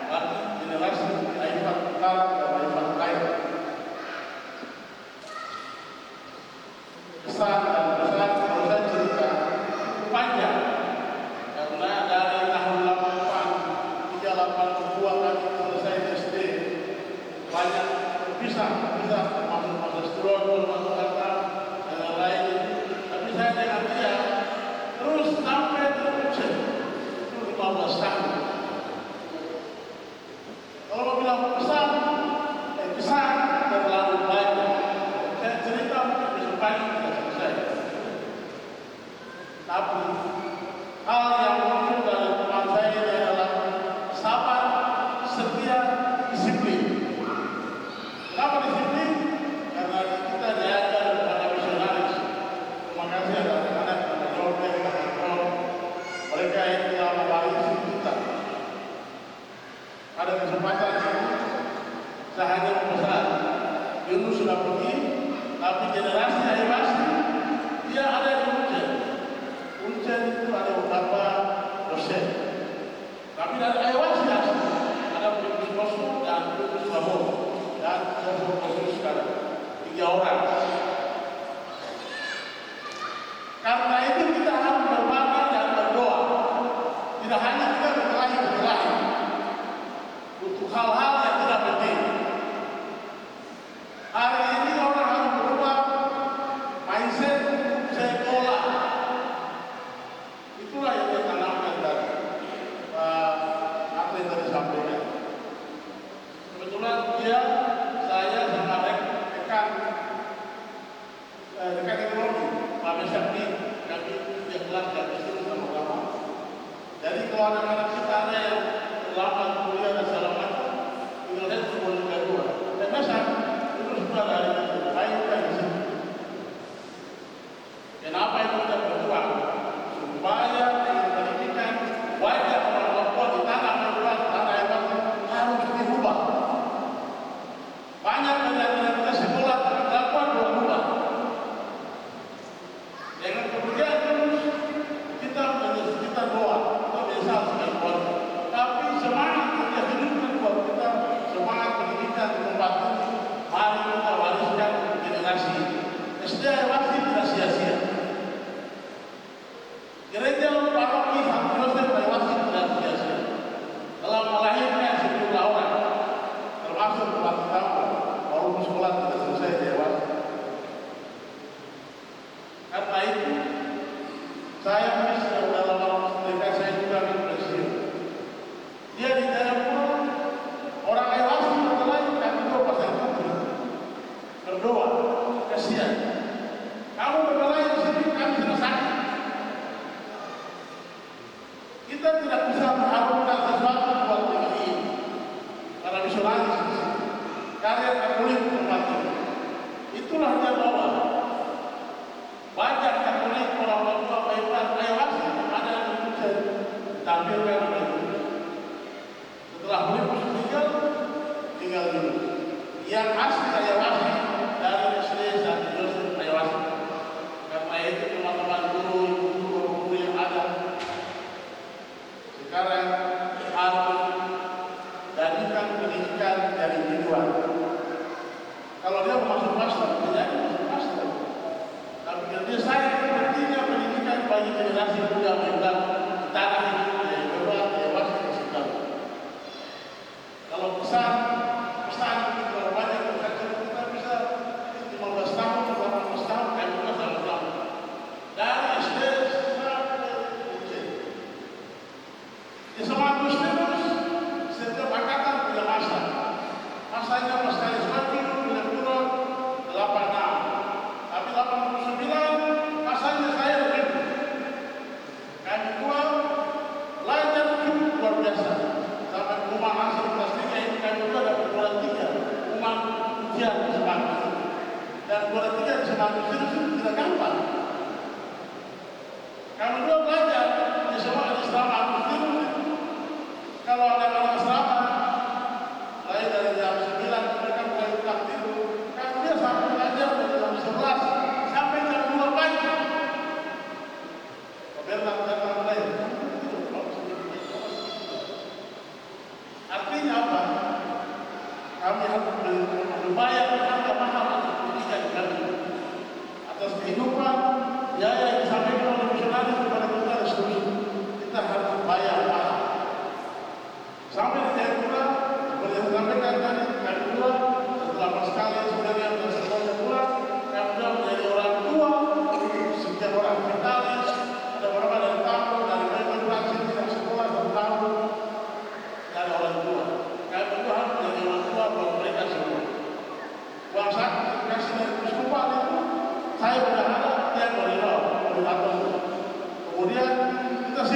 bagi generasi Aifat Utara dan Aifat lain. Kesan dan pesan kalau saya cerita panjang karena dari tahun 88 hingga 82 kami selesai SD banyak bisa masuk Masestrol, masuk kata dan lain. Tapi saya dengan dia terus sampai terus 15 tahun. Kalau bilang kesan terlalu banyak. Saya cerita mungkin banyak tidak selesai. Tapi hal yang muncul dari teman saya ini adalah sabar, setia, disiplin. Kenapa disiplin? Karena kita diajar pada misionaris. Terima kasih ada anak-anak yang menjawab mereka yang telah mewarisi kita. Ada kesempatan ini, saya hanya memesan. Yunus sudah pergi, tapi generasi Aywasi dia ada di Uncen. Uncen itu ada beberapa dosen. Tapi dari Aywasi ada Yunus Koso dan Yunus Labo dan Yunus sekarang 3 orang. Karena itu kita harus berbakti dan berdoa. Tidak hanya kita berkelahi untuk hal-hal yang tidak penting. Hari ini orang harus berubah mindset sekolah. Itulah yang ditanamkan dari apa yang tadi sampaikan. Kebetulan saya sangat rekan ekonomi, Pak Mesakni, kami yang kelas dan istri sama-sama. Jadi kalau anak-anak kita ada yang terlambat kuliah dan segala macam, tinggal saya suruh kedua. Dan masak itu sudah dari itu, baik dari sini. Kenapa itu kita berjuang? Supaya dengan pendidikan wajah orang Papua di tanah Papua, tanah hebat harus dirubah. Banyak dari kita sekolah dapat berubah. Dengan kemudian terus kita doa, kita biasa sekali buat. Tapi semangat kita hidupkan buat kita, semangat pendidikan di tempat ini, mari kita wariskan generasi. SD Aywasi tidak sia-sia. Gereja paroki Santo Yosef Aywasi tidak sia-sia. Dalam melahirkan 10 orang, termasuk Bupati Tambun, walaupun sekolah tidak selesai di Aywasi. Karena itu, saya bisa dalam mereka saya juga berhasil. Dia di dalam orang Aywasi berkelahi, kami doa pasang putri berdoa, kasihan. Kamu berkelahi di sini, kami sudah sakit. Kita tidak bisa mengharumkan sesuatu buat negeri ini. Para misionaris di sini, karya Katolik tempat ini. Itulah dia bawa. Banyak Katolik orang Papua Aywasi ada yang bisa ditampilkan oleh Yunus. Setelah Filipus tinggal Yunus. Yang asli Aywasi dari SD Santo Yosef Aywasi. Karena itu teman-teman guru yang ada sekarang harus jadikan pendidikan dari individual. Kalau dia masuk pastor, dia masuk pastor.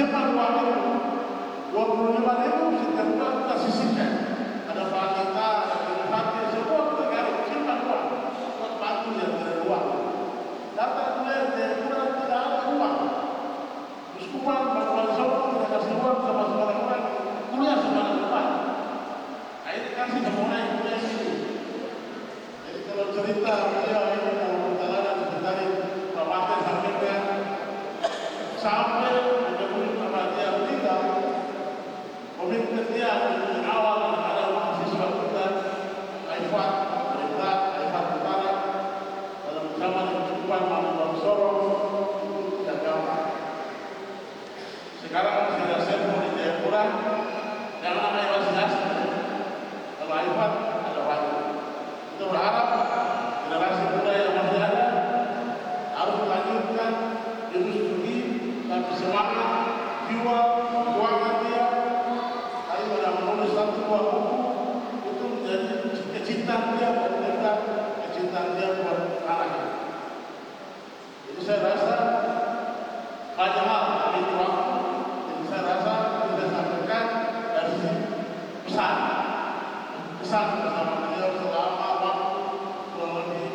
menyimpan uang itu 25.000 setiap bulan kita sisihkan. Ada wanita, ada laki, semua kita garuk simpan uang buat bantu yang tidak uang. Datang kuliah dari bulan tidak ada uang. Terus uang bantuan soal kita kasih uang sama orang kuliah sama depan. Nah ini kasih mulai kuliah itu. Jadi kalau cerita beliau ini kalau perjalanan sebentar Bapak sampaikan sampai menyebut nama dia meninggal. Pemimpin dia dari awal ada mahasiswa kita Aifat Utara dalam zaman kehidupan Manual Soro itu agama. Sekarang sudah sembuh di Jayapura, yang namanya masih asli. Kalau Aifat ada waktu. Kita berharap generasi muda yang masih ada harus melanjutkan ilmu studi dan semangat jiwa perjuangan dia. Hari pada menulis satu buah buku itu menjadi kecintaan dia buat kita, kecintaan dia buat anak. Jadi saya rasa banyak hal yang itu waktu. Jadi saya rasa kita sampaikan dari pesan bersama beliau selama waktu kurang lebih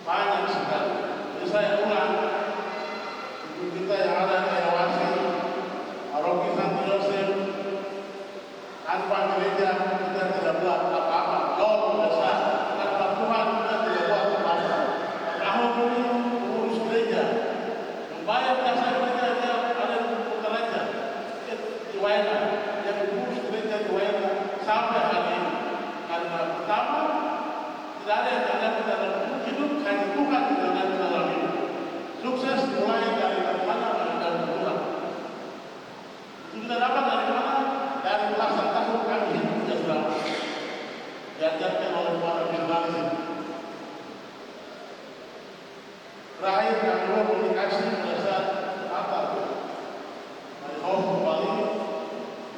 banyak sekali. Jadi saya ulang ibu kita yang ada di Ayawasi, Aroki Santi Yosef, tanpa gereja kita tidak buat apa-apa. Jauh besar tanpa Tuhan kita tidak buat apa-apa. Tahun ini mengurus gereja, membayar jasa gereja dia ada di Puteraja, di Waena, yang mengurus gereja di Waena sampai hari ini. Karena pertama tidak ada yang ada di dalam hidup, hanya Tuhan di dalam hidup. Sukses mulai dari mana dan pulang. Itu kita dapat dari mana? Dari belasan tahun kami hidup di Asrama. Diajarkan oleh para misionaris ini. Terakhir kami komunikasi pada saat Natal. Dari Hof kembali,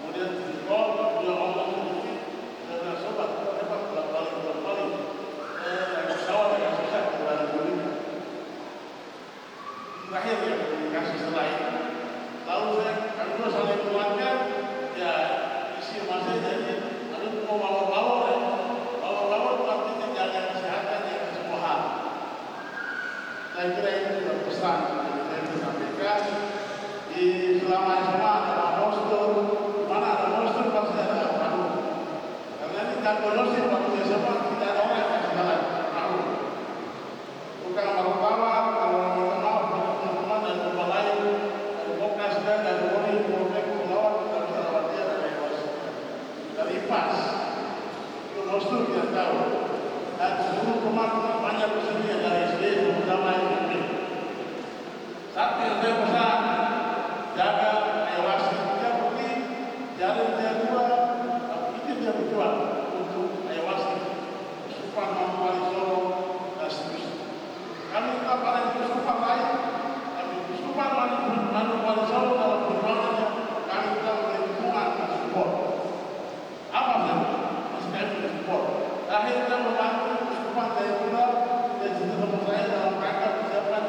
kemudian di Tol, dia ngomong sedikit, dan bilang, sobat, dapat pulang-balik. Pesawat yang susah kepada dunia. Terakhir ya komunikasi setelah itu. Lalu kami juga saling menguatkan, ya isi masanya jadi ada mau mawar-mawar ya. Mawar-mawar artinya jaga kesehatan yang semua hal. Saya kira itu juga pesan yang saya sampaikan. Di selama SMA ada postur, mana ada postur pasti ada padu. Karena ini kalkulasi waktu SMA tidak ada orang yang jalan padu. Bukan martabak, kalau minta maaf teman-teman dan tempat lain, dari Bokas dan dari Boni, Polmek, Pulauan, kita bisa lewat dia dari PAS. Itu postur kita tahu. Dan seluruh teman-teman banyak kesenian dari SD terutama yang mungkin. Satu yang saya pesan, jaga Ayawasi. Dia pergi jalan dia dua, tapi itu dia berjuang untuk Ayawasi, Kesupan Mampuali Solo dan seterusnya. Kami tetap ada di Kesupan lain, tapi Kesupan Mampuali Solo dalam perjuangannya kami tetap memberi dukungan dan support. Apa saja masih kami support. Akhirnya membantu Kesupan Jayapura dan teman saya dalam rangka persiapan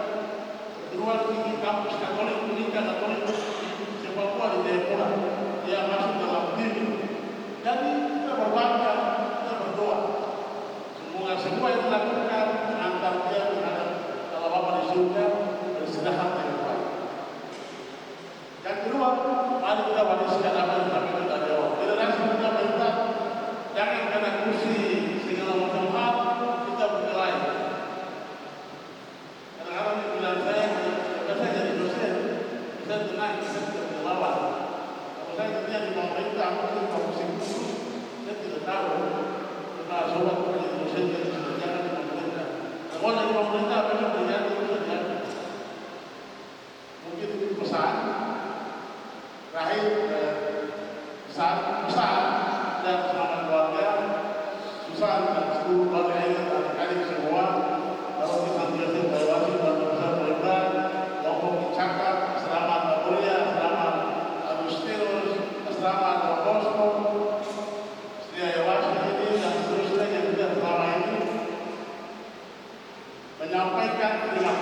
perguruan tinggi kampus Katolik Unika Katolik di Papua di Jayapura. Dia masuk dalam tim. Jadi kita berbangga, kita berdoa. Semoga semua yang dilakukan mengantar dia menghadap kalau Bapa di surga beristirahat yang baik. Yang kedua, mari kita wariskan apa yang kami dari awal. Generasi muda kita jangan karena kursi segala macam hal kita berkelahi. Kadang-kadang dibilang saya jadi dosen, saya tenang, saya tidak berlawan. Kalau saya kerja di pemerintah, mungkin komisi khusus, saya tidak tahu. Karena sobat menjadi dosen jadi jangan di pemerintah. Kalau dari pemerintah memang terjadi dosen. Mungkin itu pesan. Terakhir pesan dan selamat keluarga. Susah dan seluruh keluarga ini adik-adik semua. Kalau kita nanti Ayawasi dan besar mereka, maupun dicakap selamat Maburia, selamat Agustinus, selamat Rokosko, Sri Ayawasi ini dan seterusnya yang sudah selama ini menyampaikan terima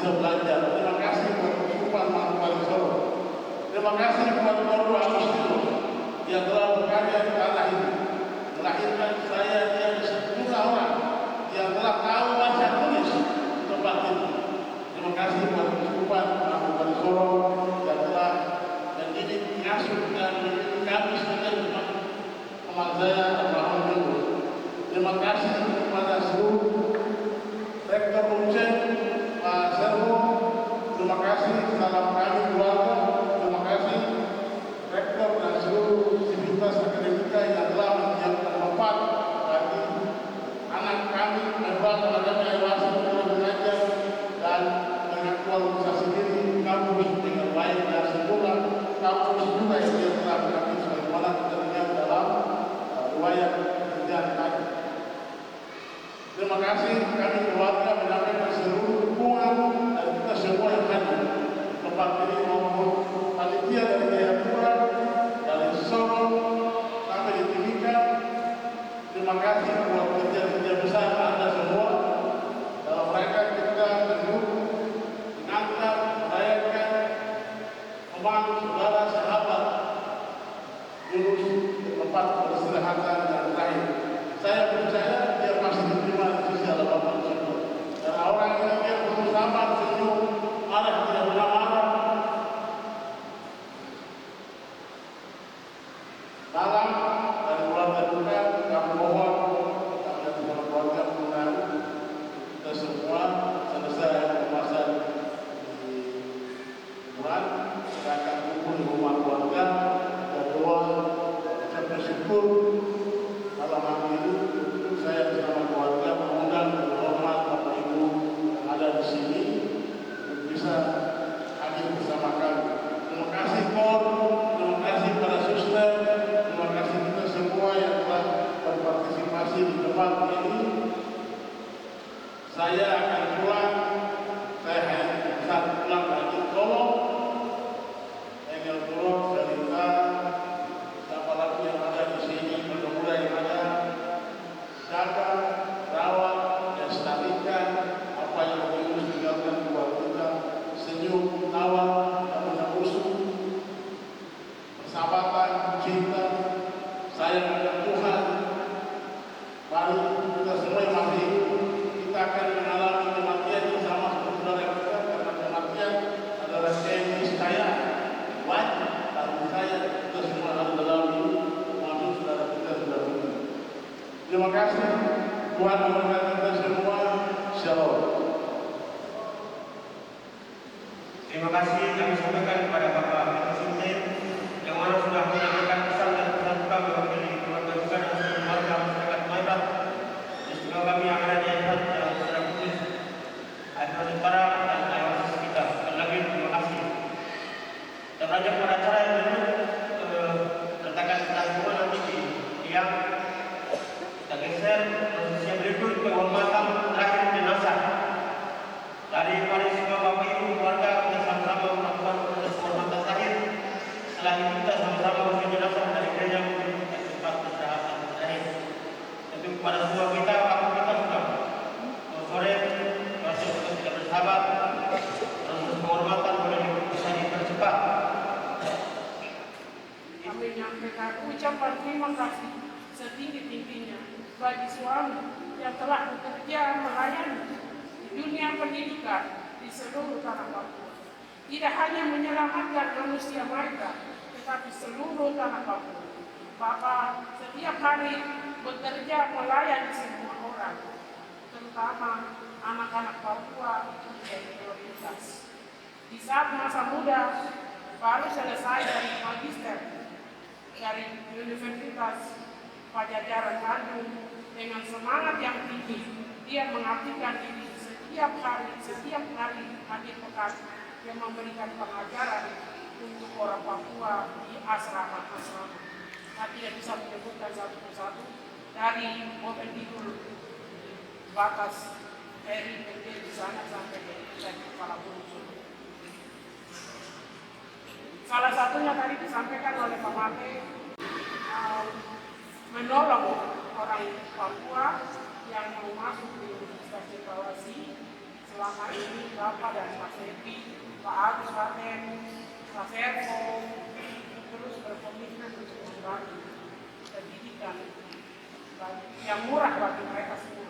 bisa belajar. Terima kasih buat Keuskupan Manokwari Solo. Terima kasih buat Guru Agustino yang telah bekerja di tanah ini, melahirkan saya dan sejumlah orang yang telah tahu baca tulis di tempat ini. Terima kasih buat Keuskupan Manokwari Solo yang telah mendidik, mengasuh dan mendidik kami sebagai teman saya almarhum Guru. Terima kasih kepada seluruh Rektor Uncen, Pak Servo. Terima kasih salam kami keluarga. Terima kasih Rektor dan seluruh sivitas akademika yang telah menyiapkan tempat bagi anak kami, membuat tenaga Ayawasi untuk belajar dan mengaktualisasi diri kampus dengan baik dan sempurna. Kampus juga yang dia telah mengambil sebagaimana kita lihat dalam riwayat kerjaan kami. Terima kasih kami keluarga mendapatkan seluruh dukungan dari kita semua yang hadir di tempat ini maupun panitia dari Jayapura, dari Solo sampai di Timika. Terima kasih buat kerja-kerja besar Anda semua dalam rangka kita tentu mengantar, merayakan, membangun saudara sahabat Yunus di tempat peristirahatan dan terakhir. Saya percaya dia pasti diterima di sisi Allah Bapa Surga. Dan orang ini dia betul sabar, senyum, marah tidak pernah marah. Salam dari keluarga duka, kami mohon kami bersama keluarga mengenal kita semua selesai pembahasan di bulan, kita akan kumpul di rumah keluarga, berdoa, ucap bersyukur. Malam hari ini saya bersama keluarga mengundang hormat Bapak Ibu yang ada di sini untuk bisa hadir bersama kami. Terima kasih Kor, terima kasih para suster, terima kasih kita semua yang telah berpartisipasi di tempat ini. Saya akan pulang, saya hanya bisa pulang lagi. Tolong Engel tolong cerita siapa lagi yang ada di sini, mudah-mudahan yang ada jaga, rawat, dan lestarikan apa yang Yunus tinggalkan buat kita. Senyum, tawa, tak punya musuh, persahabatan, cinta, sayang akan Tuhan. Mari kita semua yang masih hidup, kita akan mengalami kematian bersama saudara kita, karena kematian adalah keniscayaan wajib. Bagi saya kita semua harus dalam ini, maksud saudara kita sudah meninggal. Terima kasih Tuhan memberkati kita semua. Shalom. Terima kasih kami sampaikan kepada Bapak Presiden yang mana sudah menyampaikan pesan dan pesan kami mewakili keluarga duka dan seluruh keluarga masyarakat Maibat. Semoga kami yang ada di atas yang secara khusus Ayahanda Utara dan Ayahanda kita. Sekali lagi terima kasih. Dan lanjut pada acara yang letakkan kita semua nanti di tiang. Kita geser posisi yang berikut penghormatan terakhir jenazah dari kepada semua Bapak Ibu keluarga. Kita sama-sama melakukan proses penghormatan terakhir. Setelah itu kita sama-sama menuju jenazah dari gereja menuju ke tempat peristirahatan terakhir. Tentu kepada semua kita, waktu kita sudah sore masih untuk tidak bersahabat. Proses penghormatan boleh bisa dipercepat. Kami menyampaikan ucapan terima kasih setinggi-tingginya bagi suami yang telah bekerja melayani di dunia pendidikan di seluruh tanah Papua. Tidak hanya menyelamatkan manusia mereka, tetapi seluruh tanah Papua. Bapak setiap hari bekerja melayani semua orang, terutama anak-anak Papua menjadi prioritas. Di saat masa muda baru selesai dari magister dari Universitas Pajajaran Bandung, dengan semangat yang tinggi dia mengabdikan diri setiap hari akhir pekan yang memberikan pengajaran untuk orang Papua di asrama-asrama. Saya tidak bisa menyebutkan satu persatu dari mobil tidur batas Eri di sana sampai ke kepala burung. Salah satunya tadi disampaikan oleh Pak Mate, menolong orang Papua yang mau masuk di Universitas Cendrawasih selama ini Bapak dan Pak Sepi, Pak Agus Paten, Pak Servo terus berkomitmen untuk membantu pendidikan yang murah bagi mereka semua.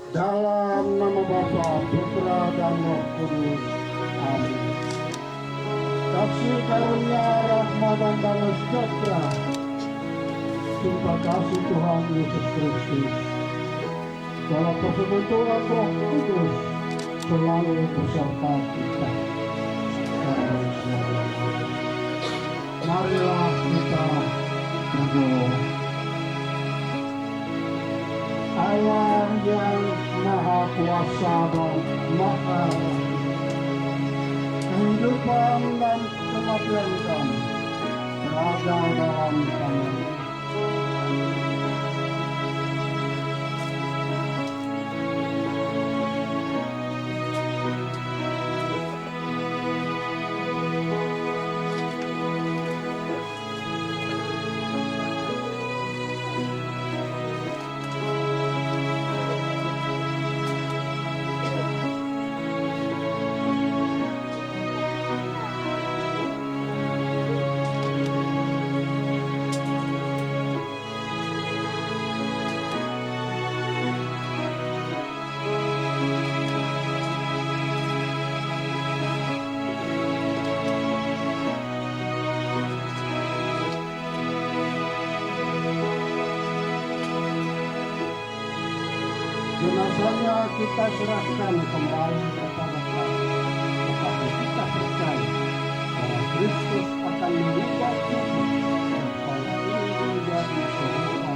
Dalam nama Bapa, Putra, dan Roh Kudus. Amin. Kasih karunia, rahmat dan damai sejahtera, cinta kasih Tuhan Yesus Kristus, dalam persebentuan Roh Kudus selalu beserta kita. Marilah kita berdoa. Allah yang Maha Kuasa dan Maha kehidupan dan kematian kami berada dalam tangan. Jenazahnya kita serahkan kembali kepada Tuhan, tetapi kita percaya bahwa Kristus akan mengubah tubuh supaya ini menjadi serupa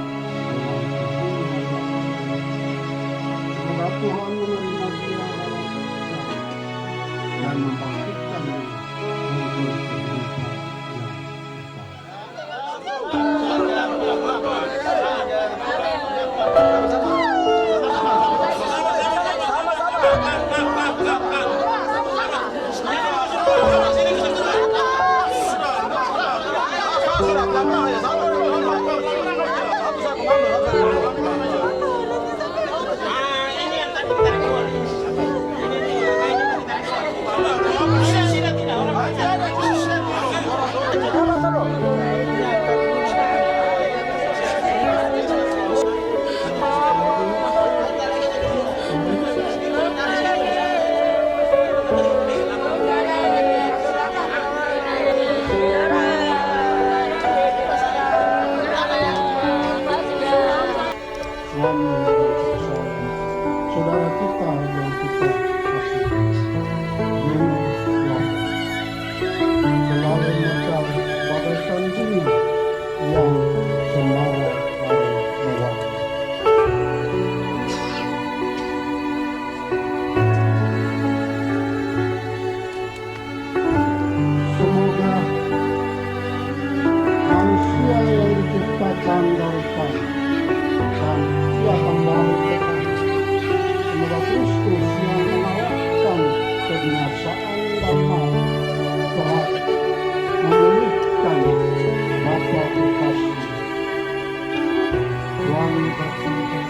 dengan tubuh yang semoga Tuhan menerima dia dalam kita dan membangkitkannya untuk kehidupan saudara kita yang kita kasih, selalu mencari bagaikan bunga yang semara dan mewah. Semoga manusia yang diciptakan dari tanah dan ia kembali ke tanah. Semoga Kristus yang mengalahkan kebinasaan dan maut telah memulihkan Bapa kekasih. Tuhan berkata